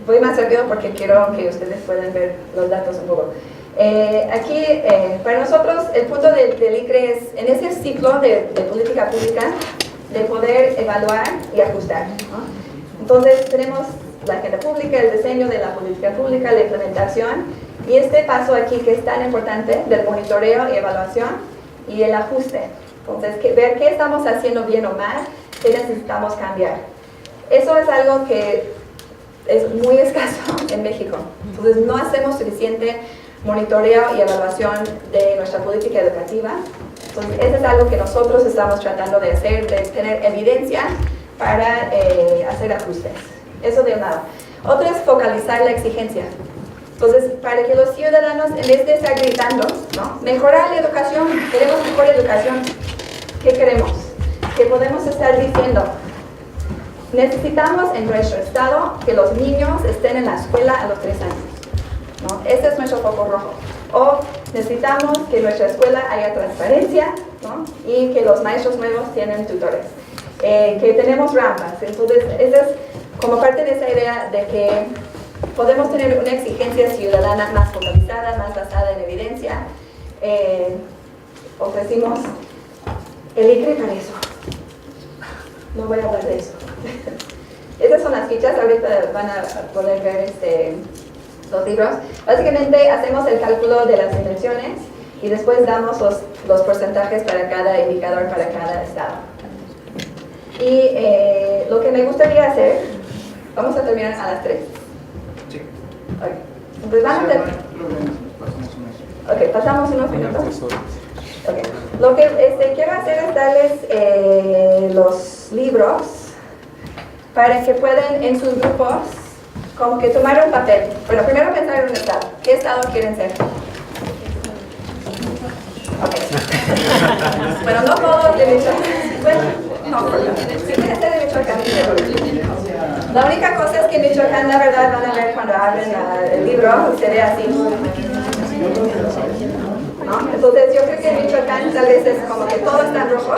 Voy más rápido porque quiero que ustedes puedan ver los datos un poco. Aquí, para nosotros, el punto del ICRE es, en ese ciclo de política pública, de poder evaluar y ajustar, ¿no? Entonces, tenemos la agenda pública, el diseño de la política pública, la implementación, y este paso aquí que es tan importante, del monitoreo y evaluación, y el ajuste. Entonces, ver qué estamos haciendo bien o mal, qué necesitamos cambiar. Eso es algo que es muy escaso en México. Entonces, no hacemos suficiente monitoreo y evaluación de nuestra política educativa. Entonces, eso es algo que nosotros estamos tratando de hacer, de tener evidencia para hacer ajustes. Eso de un lado. Otro es focalizar la exigencia. Entonces, para que los ciudadanos, en vez de estar gritando, ¿no? Mejorar la educación, queremos mejor educación. ¿Qué queremos? Que podemos estar diciendo, necesitamos en nuestro estado que los niños estén en la escuela a los 3 años, ¿no? Ese es nuestro foco rojo. O necesitamos que en nuestra escuela haya transparencia, ¿no? Y que los maestros nuevos tienen tutores. Que tenemos rampas. Entonces, esa es como parte de esa idea de que podemos tener una exigencia ciudadana más focalizada, más basada en evidencia. Ofrecimos el ICRE para eso. No voy a hablar de eso. Estas son las fichas, ahorita van a poder ver los libros. Básicamente hacemos el cálculo de las dimensiones y después damos los porcentajes para cada indicador, para cada estado. Y lo que me gustaría hacer, vamos a terminar a las 3. Sí. Okay. Entonces van a pasamos unos minutos. Okay. Lo que quiero hacer es darles los libros para que puedan en sus grupos como que tomar un papel. Bueno, primero pensar en un estado. ¿Qué estado quieren ser? Okay. Bueno, no todos de Michoacán. Bueno, no, si quieren ser de Michoacán. La única cosa es que en Michoacán, la verdad, van a ver cuando abren el libro, se ve así. ¿No? Entonces yo creo que en Michoacán tal vez es como que todo está en rojo,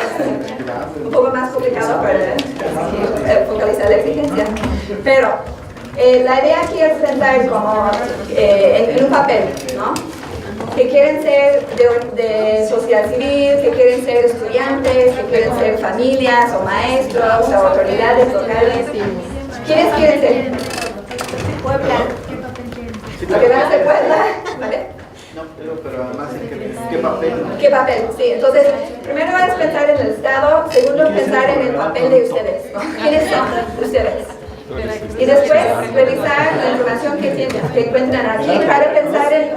un poco más complicado para focalizar la exigencia. Pero la idea aquí es pensar como en un papel, ¿no? Que quieren ser de sociedad civil, que quieren ser estudiantes, que quieren ser familias o maestros o autoridades locales. ¿Quiénes quieren ser? Puebla. ¿Lo que van a ser Puebla? ¿Vale? No, pero además, ¿qué papel? ¿Qué papel? Sí, entonces, primero es pensar en el Estado, segundo pensar en el papel de ustedes, ¿no? ¿Quiénes son ustedes? Y después revisar la información que encuentran aquí para pensar en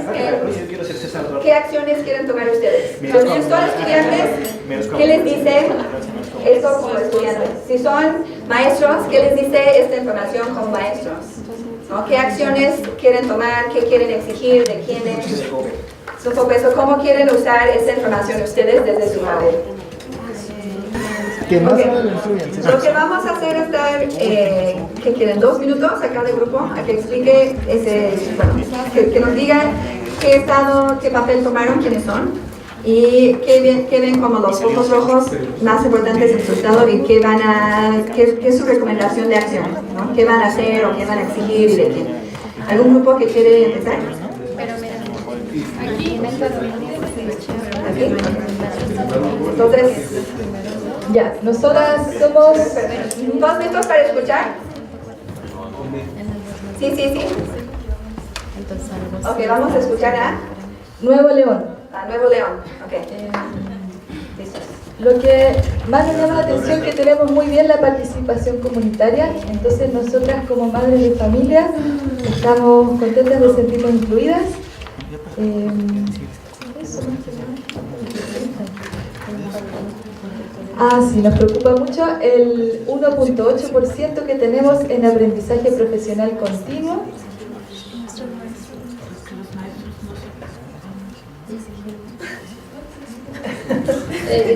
qué acciones quieren tomar ustedes. Entonces, si son estudiantes, ¿qué les dice eso como estudiantes? Si son maestros, ¿qué les dice esta información como maestros? ¿No? ¿Qué acciones quieren tomar? ¿Qué quieren exigir? ¿De quiénes? Es un poco eso. ¿Cómo quieren usar esta información ustedes desde su papel? Okay. Lo que vamos a hacer es dar, ¿qué quieren? 2 minutos a cada grupo a que explique, que nos digan qué estado, qué papel tomaron, quiénes son y qué ven como los focos rojos más importantes en su estado y qué es su recomendación de acción, ¿no? ¿Qué van a hacer o qué van a exigir y de quién? ¿Algún grupo que quiere empezar? Aquí. Entonces, ya, nosotras somos 2 minutos para escuchar. Sí. Ok, vamos a escuchar a Nuevo León. A Nuevo León, ok. Lo que más me llama la atención es que tenemos muy bien la participación comunitaria, entonces nosotras como madres de familia estamos contentas de sentirnos incluidas. Eso más que nada. Sí, nos preocupa mucho el 1.8% que tenemos en aprendizaje profesional continuo.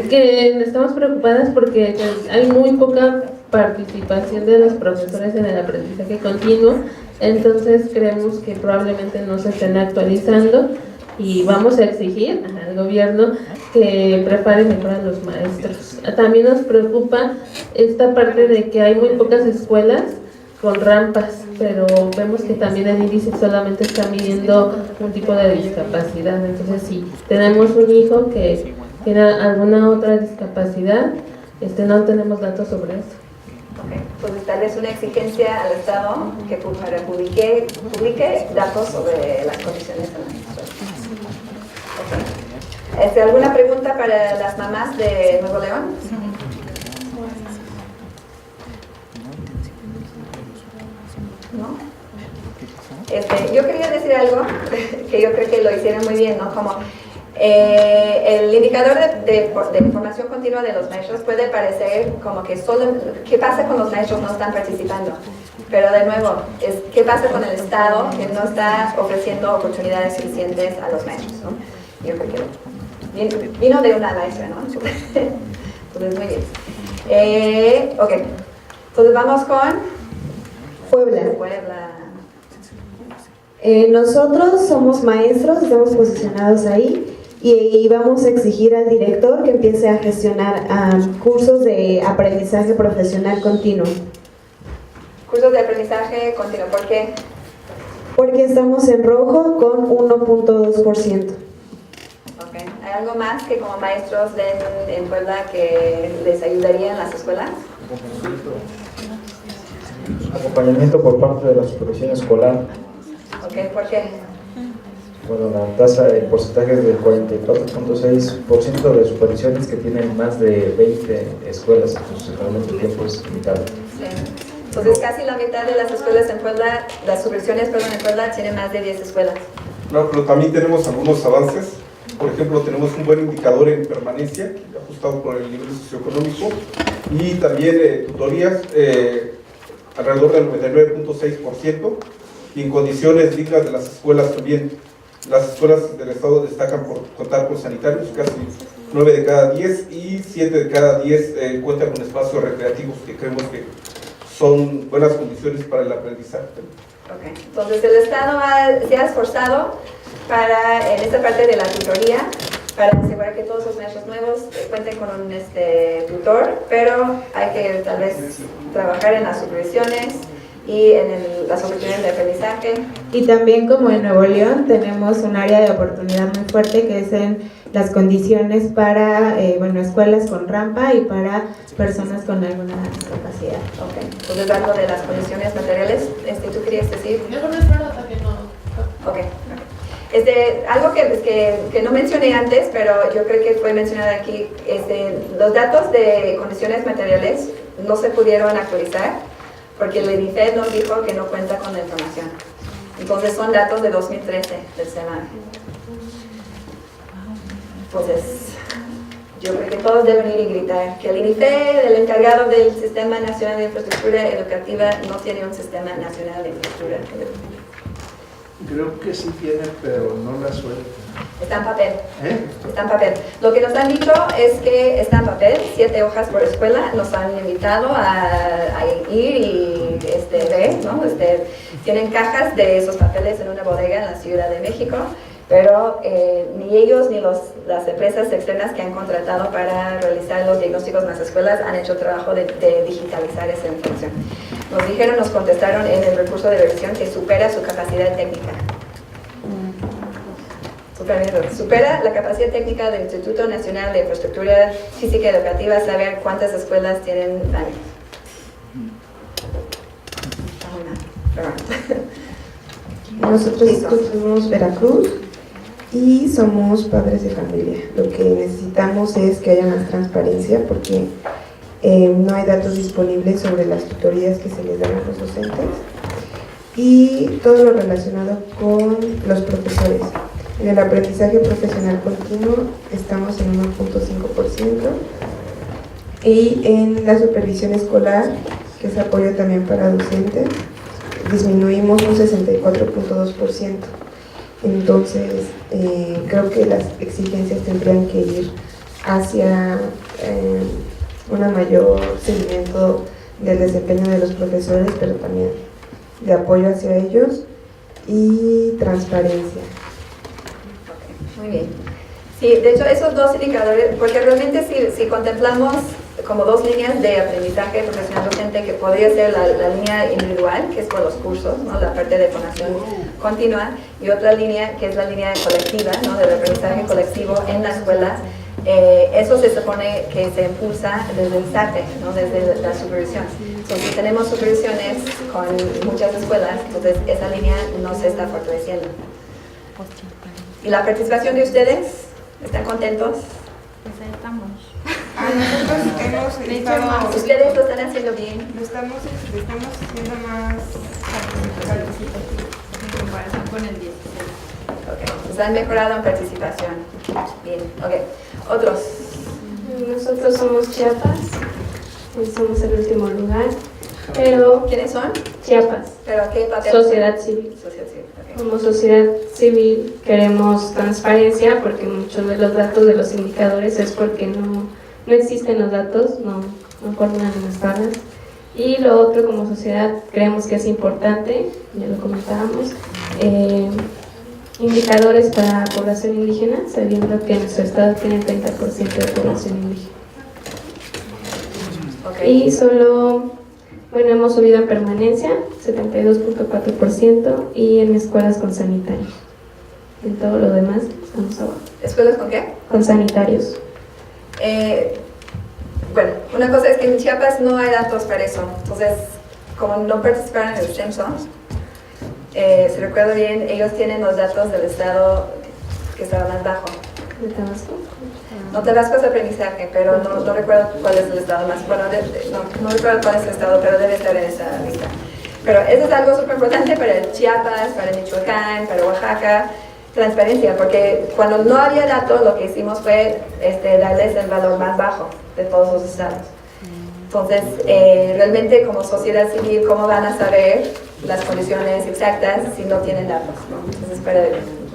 Que estamos preocupadas porque hay muy poca participación de los profesores en el aprendizaje continuo, entonces creemos que probablemente no se estén actualizando y vamos a exigir al gobierno que prepare mejor a los maestros. También nos preocupa esta parte de que hay muy pocas escuelas con rampas, pero vemos que también el índice solamente está midiendo un tipo de discapacidad, entonces si tenemos un hijo que tiene alguna otra discapacidad, no tenemos datos sobre eso. Okay. Pues tal vez una exigencia al Estado que publique datos sobre las condiciones de las escuelas. Okay. ¿Alguna pregunta para las mamás de Nuevo León? ¿No? Yo quería decir algo que yo creo que lo hicieron muy bien, ¿no? Como el indicador de formación continua de los maestros puede parecer como que solo, ¿qué pasa con los maestros no están participando? Pero de nuevo, ¿qué pasa con el Estado que no está ofreciendo oportunidades suficientes a los maestros? ¿No? Yo creo que vino de una maestra, ¿no? Entonces, muy bien. Ok, entonces vamos con Puebla. Nosotros somos maestros, estamos posicionados ahí y vamos a exigir al director que empiece a gestionar cursos de aprendizaje profesional continuo. Cursos de aprendizaje continuo, ¿por qué? Porque estamos en rojo con 1.2%. Okay. ¿Hay algo más que como maestros en Puebla que les ayudaría en las escuelas? Acompañamiento por parte de la supervisión escolar. Okay, ¿por qué? Bueno, la tasa, el porcentaje es del 44.6% de supervisiones que tienen más de 20 escuelas, entonces realmente el tiempo es limitado. Sí. Entonces casi la mitad de las escuelas en Puebla, las supervisiones en Puebla tienen más de 10 escuelas. No, pero también tenemos algunos avances. Por ejemplo, tenemos un buen indicador en permanencia, ajustado por el nivel socioeconómico, y también tutorías alrededor del 99.6%, y en condiciones dignas de las escuelas también. Las escuelas del Estado destacan por contar con sanitarios, casi 9 de cada 10, y 7 de cada 10 cuentan con espacios recreativos, que creemos que son buenas condiciones para el aprendizaje. Okay. Entonces el Estado se ha esforzado en esta parte de la tutoría para asegurar que todos los maestros nuevos cuenten con un tutor, pero hay que tal vez trabajar en las supervisiones y en las oportunidades de aprendizaje. Y también, como en Nuevo León, tenemos un área de oportunidad muy fuerte que es en las condiciones para escuelas con rampa y para personas con alguna discapacidad. Okay. Entonces, algo de las condiciones materiales, ¿tú querías decir? Mejor no espero hasta que no. Ok. Algo que no mencioné antes, pero yo creo que fue mencionado aquí, los datos de condiciones materiales no se pudieron actualizar porque el INIFED nos dijo que no cuenta con la información. Entonces son datos de 2013 del SEMA. Entonces, yo creo que todos deben ir y gritar que el INIFED, el encargado del Sistema Nacional de Infraestructura Educativa, no tiene un Sistema Nacional de Infraestructura Educativa. Creo que sí tiene, pero no la suelta. Está en papel. Está en papel. Lo que nos han dicho es que está en papel, 7 hojas por escuela. Nos han invitado a ir y ver, ¿no? Tienen cajas de esos papeles en una bodega en la Ciudad de México, pero ni ellos ni las empresas externas que han contratado para realizar los diagnósticos en las escuelas han hecho el trabajo de digitalizar esa información. Nos contestaron en el recurso de revisión que supera su capacidad técnica. Supera la capacidad técnica del Instituto Nacional de Infraestructura Física Educativa saber cuántas escuelas tienen daños. Nosotros escogimos Veracruz y somos padres de familia. Lo que necesitamos es que haya más transparencia porque no hay datos disponibles sobre las tutorías que se les dan a los docentes y todo lo relacionado con los profesores. En el aprendizaje profesional continuo estamos en 1.5% y en la supervisión escolar, que es apoyo también para docentes, disminuimos un 64.2%. Entonces, creo que las exigencias tendrían que ir hacia un mayor seguimiento del desempeño de los profesores, pero también de apoyo hacia ellos y transparencia. Muy bien. Sí, de hecho, esos dos indicadores, porque realmente si contemplamos como dos líneas de aprendizaje profesional docente, que podría ser la línea individual, que es por los cursos, ¿no? La parte de formación continua, y otra línea que es la línea colectiva, ¿no? Del aprendizaje colectivo en la escuela. Eso se supone que se impulsa desde el SATE, ¿no? Desde la supervisión. Entonces, si tenemos supervisiones con muchas escuelas, entonces esa línea no se está fortaleciendo. ¿Y la participación de ustedes? ¿Están contentos? Pues ahí estamos. Nosotros hemos estado... ¿Ustedes lo están haciendo bien? Lo estamos haciendo más participativo en comparación con el 16. Ok, pues han mejorado en participación. Bien, ok. ¿Otros? Nosotros somos Chiapas, somos el último lugar, pero... ¿Quiénes son? Chiapas. ¿Pero qué papel? Sociedad civil. Sociedad civil, ok. Como sociedad civil queremos transparencia porque muchos de los datos de los indicadores es porque no existen los datos, no coordinan las tablas. Y lo otro, como sociedad, creemos que es importante, ya lo comentábamos, indicadores para población indígena, sabiendo que nuestro estado tiene 30% de población indígena. Okay. Y solo, bueno, hemos subido en permanencia, 72.4%, y en escuelas con sanitarios. En todo lo demás, estamos abajo. ¿Escuelas con qué? Con sanitarios. Bueno, una cosa es que en Chiapas no hay datos para eso. Entonces, como no participaron en el censo, si recuerdo bien, ellos tienen los datos del estado que estaba más bajo. ¿De Tabasco? No, Tabasco es aprendizaje, pero no recuerdo cuál es el estado más. Bueno, no recuerdo cuál es el estado, pero debe estar en esa lista. Pero eso es algo súper importante para Chiapas, para Michoacán, para Oaxaca. Transparencia, porque cuando no había datos, lo que hicimos fue darles el valor más bajo de todos los estados. Entonces, realmente como sociedad civil, ¿cómo van a saber las condiciones exactas si no tienen datos, ¿no? Entonces,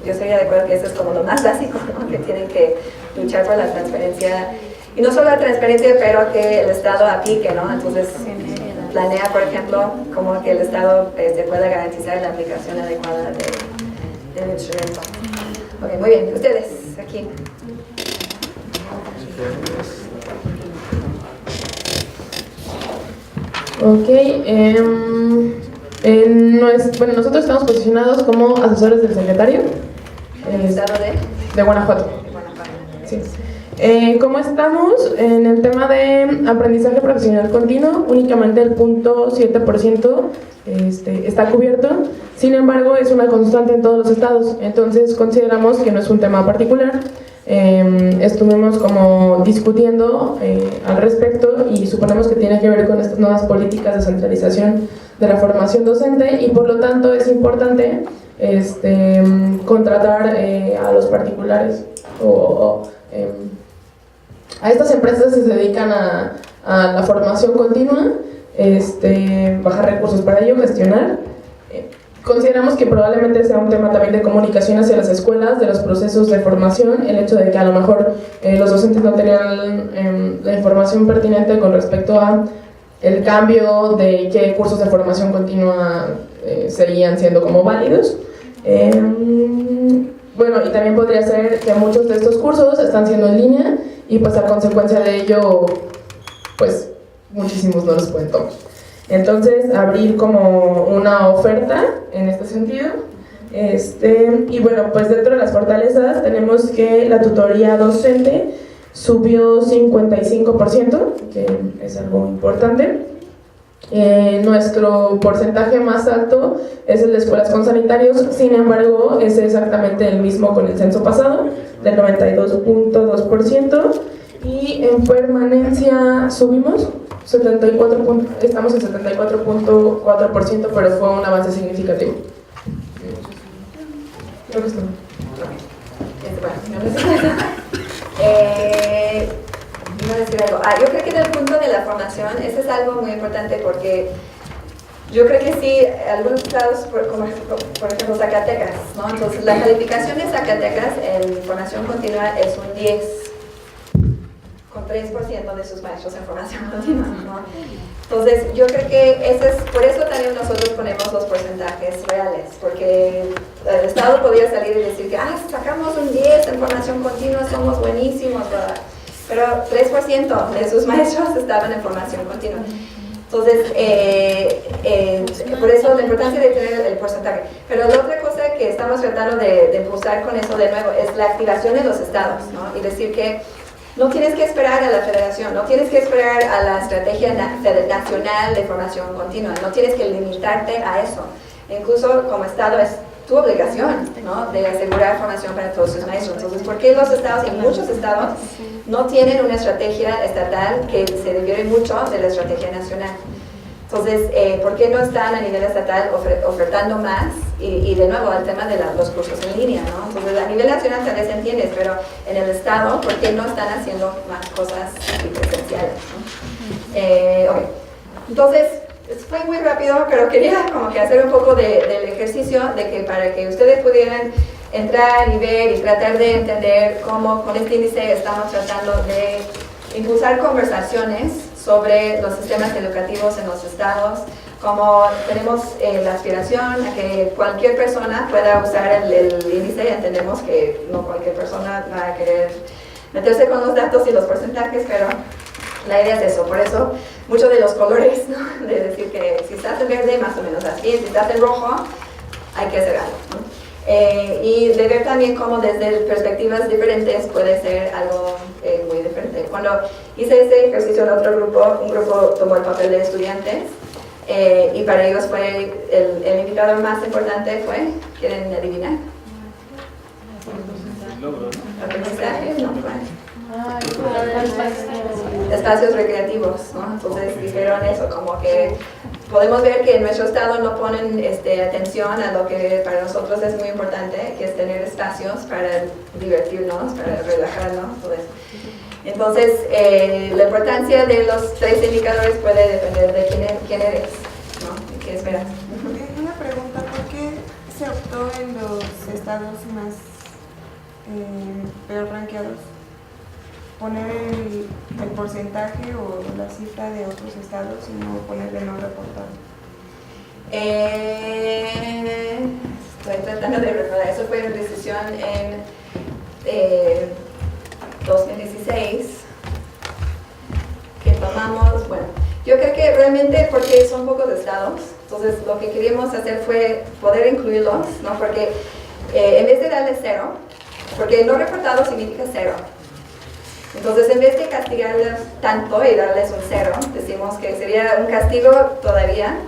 yo sería de acuerdo que eso es como lo más básico, ¿no? Que tienen que luchar por la transparencia. Y no solo la transparencia, pero que el Estado aplique, ¿no? Entonces, planea, por ejemplo, como que el Estado pueda garantizar la aplicación adecuada del instrumento. Ok, muy bien. Ustedes, aquí. Ok, bueno, nosotros estamos posicionados como asesores del secretario. ¿El estado de Guanajuato. Sí. ¿Cómo estamos? En el tema de aprendizaje profesional continuo, únicamente el 0.7% está cubierto. Sin embargo, es una constante en todos los estados, entonces consideramos que no es un tema particular. Estuvimos como discutiendo al respecto y suponemos que tiene que ver con estas nuevas políticas de centralización de la formación docente y por lo tanto es importante contratar a los particulares o a estas empresas que se dedican a la formación continua, bajar recursos para ello, gestionar. Consideramos que probablemente sea un tema también de comunicación hacia las escuelas, de los procesos de formación, el hecho de que a lo mejor los docentes no tenían la información pertinente con respecto a el cambio de qué cursos de formación continua seguían siendo como válidos. Bueno, y también podría ser que muchos de estos cursos están siendo en línea y pues a consecuencia de ello, pues muchísimos no los pueden tomar. Entonces, abrir como una oferta en este sentido. Y bueno, pues dentro de las fortalezas tenemos que la tutoría docente subió 55%, que es algo importante. Nuestro porcentaje más alto es el de escuelas con sanitarios, sin embargo es exactamente el mismo con el censo pasado, del 92.2%, y en permanencia subimos, estamos en 74.4%, pero fue un avance significativo. Creo que está. Iba a decir algo. Yo creo que en el punto de la formación, ese es algo muy importante porque yo creo que sí, algunos estados, como por ejemplo Zacatecas, ¿no? Entonces la calificación de Zacatecas en formación continua es un 10, con 3% de sus maestros en formación continua, ¿no? Entonces yo creo que por eso también nosotros ponemos los porcentajes reales, porque el estado podría salir y decir que sacamos un 10 en formación continua, somos buenísimos, ¿verdad? Pero 3% de sus maestros estaban en formación continua. Entonces, por eso la importancia de tener el porcentaje. Pero la otra cosa que estamos tratando de impulsar con eso de nuevo es la activación de los estados, ¿no? Y decir que no tienes que esperar a la federación, no tienes que esperar a la estrategia nacional de formación continua, no tienes que limitarte a eso. Incluso como estado es tu obligación, ¿no? De asegurar formación para todos sus maestros. Entonces, ¿por qué los estados y muchos estados no tienen una estrategia estatal que se difiere mucho de la estrategia nacional? Entonces, ¿por qué no están a nivel estatal ofertando más? Y de nuevo, el tema de los cursos en línea, ¿no? Entonces, a nivel nacional tal vez entiendes, pero en el estado, ¿por qué no están haciendo más cosas presenciales, ¿no? Okay. Entonces, fue muy rápido, pero quería como que hacer un poco del ejercicio de que para que ustedes pudieran entrar y ver y tratar de entender cómo con este índice estamos tratando de impulsar conversaciones sobre los sistemas educativos en los estados, como tenemos la aspiración a que cualquier persona pueda usar el índice. Entendemos que no cualquier persona va a querer meterse con los datos y los porcentajes, pero la idea es eso. Por eso muchos de los colores, ¿no? De decir que si estás en verde, más o menos así, si estás en rojo, hay que hacer algo, ¿no? Y de ver también cómo desde perspectivas diferentes puede ser algo muy diferente. Cuando hice este ejercicio en otro grupo, un grupo tomó el papel de estudiantes y para ellos fue el indicador más importante fue, ¿quieren adivinar? Aprendizaje, no, espacios recreativos, ¿no? Entonces dijeron eso, como que podemos ver que en nuestro estado no ponen atención a lo que para nosotros es muy importante, que es tener espacios para divertirnos, para relajarnos, todo eso. Entonces, la importancia de los 3 indicadores puede depender de quién eres, ¿no? ¿Qué esperas? Una pregunta, ¿por qué se optó en los estados más peor rankeados poner el porcentaje o la cifra de otros estados y no ponerle no reportado? Estoy tratando de recordar, eso fue una decisión en 2016 que tomamos. Bueno, yo creo que realmente porque son pocos estados, entonces lo que queríamos hacer fue poder incluirlos, ¿no? Porque en vez de darle 0, porque no reportado significa 0. Entonces, en vez de castigarles tanto y darles un 0, decimos que sería un castigo todavía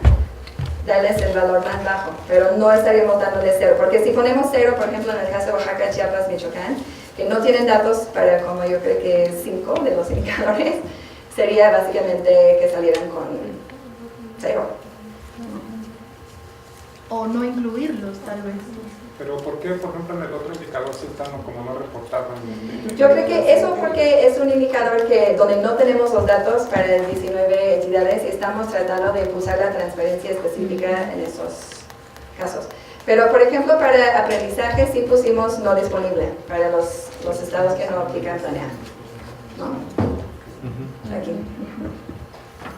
darles el valor más bajo, pero no estaríamos dándole 0, porque si ponemos 0, por ejemplo, en el caso de Oaxaca, Chiapas, Michoacán, que no tienen datos para, como yo creo que 5 de los indicadores, sería básicamente que salieran con 0. O no incluirlos, tal vez. Pero ¿por qué, por ejemplo, en el otro indicador sí están como no reportados? Yo creo que eso porque es un indicador donde no tenemos los datos para 19 entidades y estamos tratando de impulsar la transparencia específica en esos casos. Pero, por ejemplo, para aprendizaje sí pusimos no disponible para los estados que no aplican planear, ¿no? Aquí.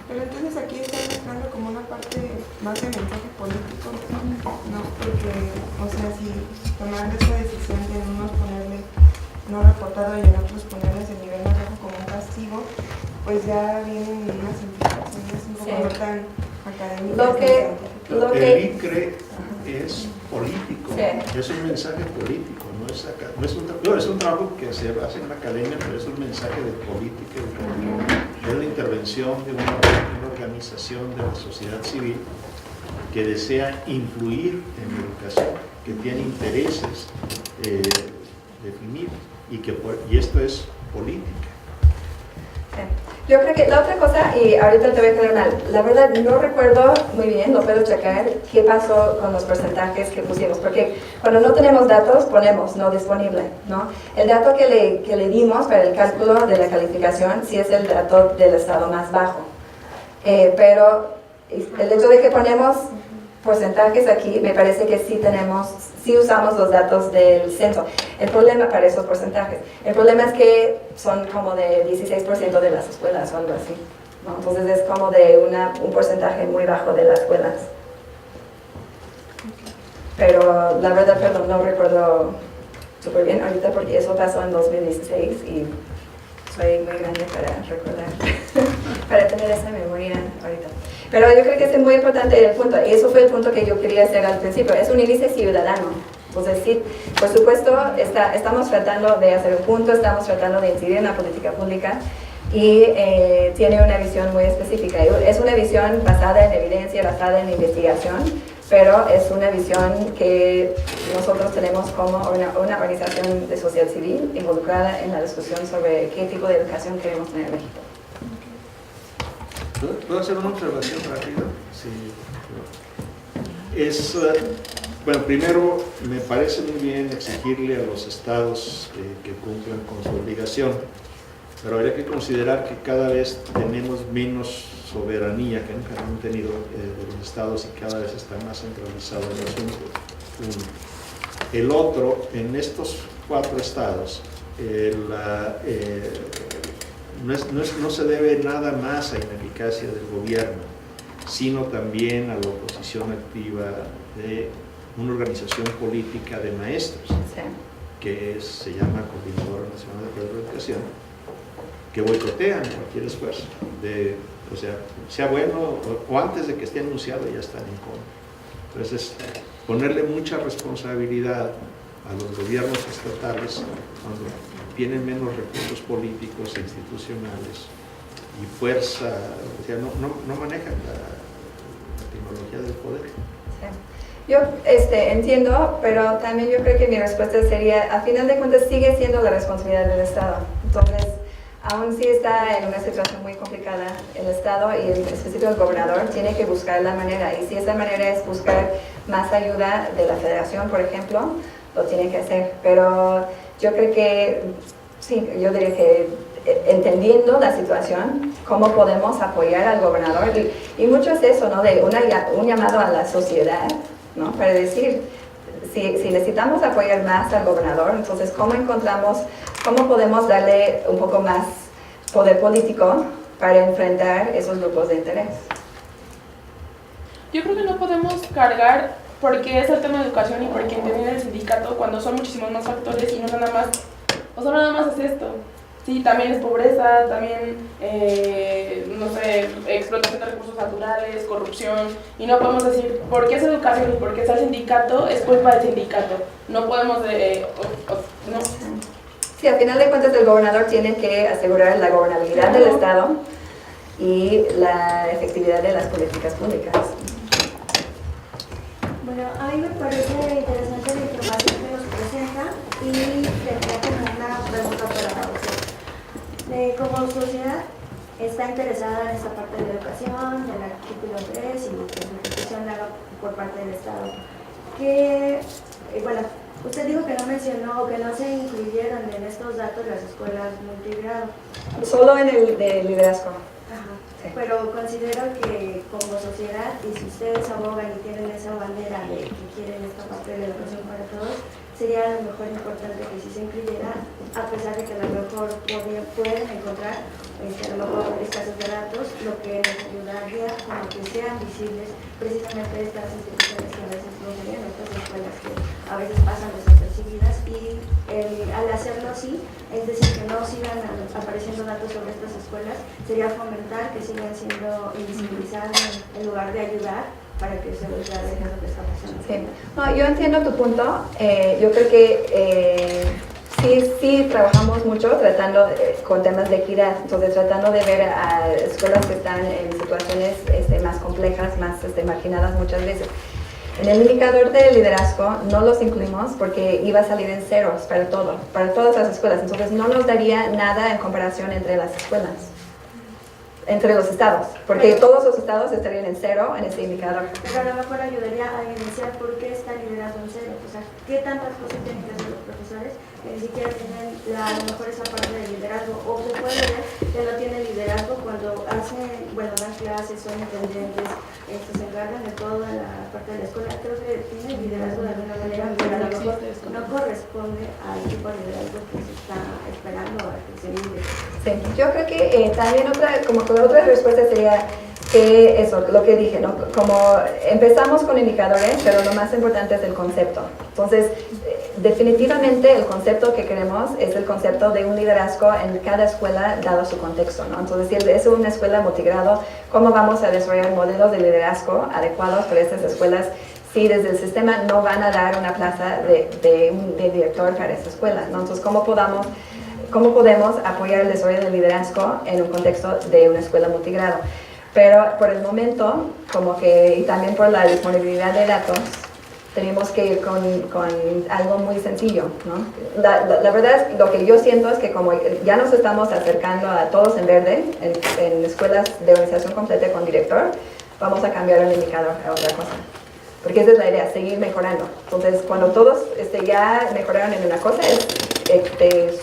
Pero entonces aquí está mezclando como una parte más de mensaje político, ¿no? Porque, o sea, si tomando esta decisión de en unos ponerle no reportado y en otros ponerles el nivel más bajo como un castigo, pues ya vienen unas implicaciones un poco no tan académicas. El ICRE es político, es un mensaje político, no es un trabajo que se hace en la academia, pero es un mensaje de política educativa, es la intervención de una organización de la sociedad civil que desea influir en la educación, que tiene intereses definidos y esto es política. Yo creo que la otra cosa, y ahorita te voy a quedar mal, la verdad no recuerdo muy bien, no puedo checar qué pasó con los porcentajes que pusimos, porque cuando no tenemos datos ponemos no disponible, ¿no? El dato que le dimos para el cálculo de la calificación sí es el dato del estado más bajo, pero el hecho de que ponemos porcentajes aquí, me parece que sí usamos los datos del censo. El problema para esos porcentajes, el problema es que son como de 16% de las escuelas o algo así, ¿no? Entonces es como de un porcentaje muy bajo de las escuelas. Pero la verdad, perdón, no recuerdo súper bien ahorita porque eso pasó en 2016 y soy muy grande para recordar, para tener esa memoria ahorita. Pero yo creo que es muy importante el punto, y eso fue el punto que yo quería hacer al principio, es un índice ciudadano. Entonces sí, por supuesto, estamos tratando de hacer un punto, estamos tratando de incidir en la política pública y tiene una visión muy específica. Es una visión basada en evidencia, basada en investigación, pero es una visión que nosotros tenemos como una organización de sociedad civil involucrada en la discusión sobre qué tipo de educación queremos tener en México. ¿Puedo hacer una observación rápida? Sí. Bueno, primero, me parece muy bien exigirle a los estados que cumplan con su obligación, pero habría que considerar que cada vez tenemos menos soberanía que nunca han tenido de los estados y cada vez está más centralizado el asunto. El otro, en estos 4 estados, no se debe nada más a ineficacia del gobierno, sino también a la oposición activa de una organización política de maestros, que se llama Coordinadora Nacional de Poder de Educación, que boicotean cualquier esfuerzo, o sea bueno o antes de que esté anunciado ya están en contra. Entonces, ponerle mucha responsabilidad a los gobiernos estatales cuando tienen menos recursos políticos e institucionales y fuerza, o sea, no manejan la tecnología del poder. Sí. Yo entiendo, pero también yo creo que mi respuesta sería, a final de cuentas sigue siendo la responsabilidad del Estado. Entonces, aún si está en una situación muy complicada el Estado y en específico el gobernador tiene que buscar la manera, y si esa manera es buscar más ayuda de la federación, por ejemplo, lo tiene que hacer. Pero yo creo que, sí, yo diría que entendiendo la situación, cómo podemos apoyar al gobernador, y mucho es eso, ¿no? De un llamado a la sociedad, ¿no? Para decir, si necesitamos apoyar más al gobernador, entonces cómo podemos darle un poco más poder político para enfrentar esos grupos de interés. Yo creo que no podemos cargar porque es el tema de educación y porque interviene el sindicato cuando son muchísimos más factores y no nada más, no nada más es esto. Sí, también es pobreza, también, no sé, explotación de recursos naturales, corrupción, y no podemos decir, ¿por qué es educación y por qué es el sindicato? Es culpa del sindicato. No podemos, no. Sí, al final de cuentas el gobernador tiene que asegurar la gobernabilidad del Estado y la efectividad de las políticas públicas. Bueno, a mí me parece interesante la información que nos presenta y tendría como una pregunta para usted. Como sociedad está interesada en esta parte de la educación, del artículo 3 y que la ejecución la haga por parte del Estado. Bueno, usted dijo que no mencionó o que no se incluyeron en estos datos las escuelas multigrado. Solo en el de liderazgo. Ajá. Sí. Pero considero que como sociedad, y si ustedes abogan y tienen esa bandera de que quieren esta parte de la educación para todos, sería a lo mejor importante que sí se incluyera, a pesar de que a lo mejor pueden encontrar a lo mejor escasos de datos, lo que nos ayudaría a que sean visibles precisamente estas instituciones que a veces no se ven, estas escuelas que a veces pasan desapercibidas, y al hacerlo así, es decir, que no sigan apareciendo datos sobre estas escuelas, sería fomentar que sigan siendo invisibilizadas en lugar de ayudar para que se vea lo que está pasando. Sí. No, yo entiendo tu punto. Yo creo que sí trabajamos mucho tratando con temas de equidad, entonces tratando de ver a escuelas que están en situaciones más complejas, más marginadas muchas veces. En el indicador de liderazgo no los incluimos porque iba a salir en ceros para todas las escuelas, entonces no nos daría nada en comparación entre las escuelas, entre los estados, porque todos los estados estarían en cero en ese indicador. Pero a lo mejor ayudaría a evidenciar por qué está el liderazgo en cero, o sea, qué tantas cosas tienen que hacer los profesores que ni siquiera tienen a lo mejor esa parte del liderazgo, o se puede ver que no tienen liderazgo cuando dan clases, son intendentes, se encargan de toda la parte de la escuela. Creo que tienen liderazgo de alguna manera, pero a lo mejor no corresponde al tipo de liderazgo que se está esperando a que se mide. Sí, yo creo que también otra respuesta sería que eso, lo que dije, ¿no? Como empezamos con indicadores, pero lo más importante es el concepto. Entonces, definitivamente el concepto que queremos es el concepto de un liderazgo en cada escuela dado su contexto, ¿no? Entonces, si es una escuela multigrado, ¿cómo vamos a desarrollar modelos de liderazgo adecuados para estas escuelas si desde el sistema no van a dar una plaza de director para esa escuela, ¿no? Entonces, ¿cómo podemos apoyar el desarrollo del liderazgo en un contexto de una escuela multigrado? Pero por el momento, y también por la disponibilidad de datos, tenemos que ir con algo muy sencillo, ¿no? La verdad es, lo que yo siento es que como ya nos estamos acercando a todos en verde, en escuelas de organización completa con director, vamos a cambiar el indicador a otra cosa. Porque esa es la idea, seguir mejorando. Entonces, cuando todos ya mejoraron en una cosa, es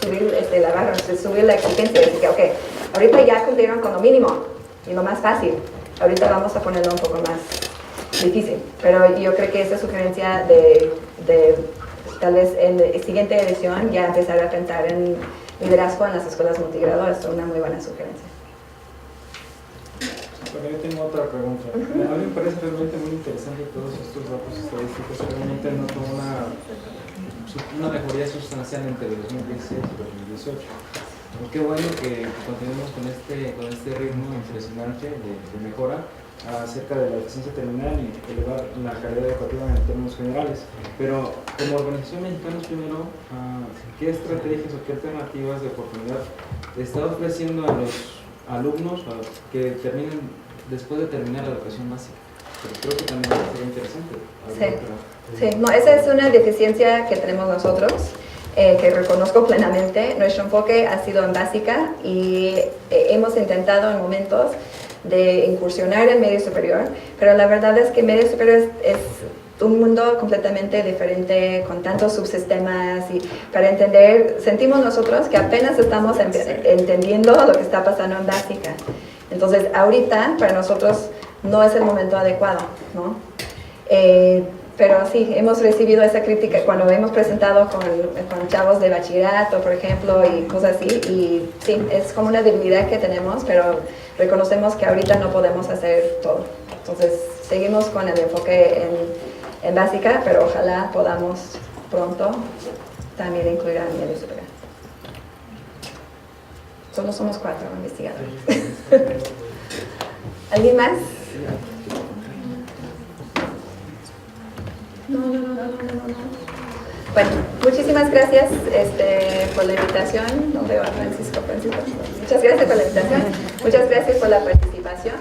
subir la barra, subir la exigencia, decir que, ok, ahorita ya cumplieron con lo mínimo y lo más fácil, ahorita vamos a ponerlo un poco más difícil. Pero yo creo que esa sugerencia de tal vez en la siguiente edición ya empezar a pensar en liderazgo en las escuelas multigrado es una muy buena sugerencia. Bueno, yo tengo otra pregunta. A mí me parece realmente muy interesante todos estos datos estadísticos. Realmente noto una mejoría sustancial entre 2016 y 2018. Qué bueno que continuemos con este ritmo impresionante de mejora acerca de la eficiencia terminal y elevar la calidad educativa en términos generales. Pero como Organización Mexicanos Primero, ¿qué estrategias o qué alternativas de oportunidad está ofreciendo a los alumnos que terminen después de terminar la educación básica? Pero creo que también sería interesante. Sí, no, esa es una deficiencia que tenemos nosotros, que reconozco plenamente. Nuestro enfoque ha sido en básica y hemos intentado en momentos de incursionar en medio superior, pero la verdad es que medio superior es un mundo completamente diferente, con tantos subsistemas, y para entender, sentimos nosotros que apenas estamos entendiendo lo que está pasando en básica. Entonces, ahorita, para nosotros, no es el momento adecuado, ¿no? Pero sí, hemos recibido esa crítica cuando hemos presentado con chavos de bachillerato, por ejemplo, y cosas así, y sí, es como una debilidad que tenemos, pero reconocemos que ahorita no podemos hacer todo. Entonces, seguimos con el enfoque en básica, pero ojalá podamos pronto también incluir a medio superior. Solo somos 4 investigadores. ¿Alguien más? No. Bueno, muchísimas gracias por la invitación. No veo a Francisco. Muchas gracias por la invitación. Muchas gracias por la participación.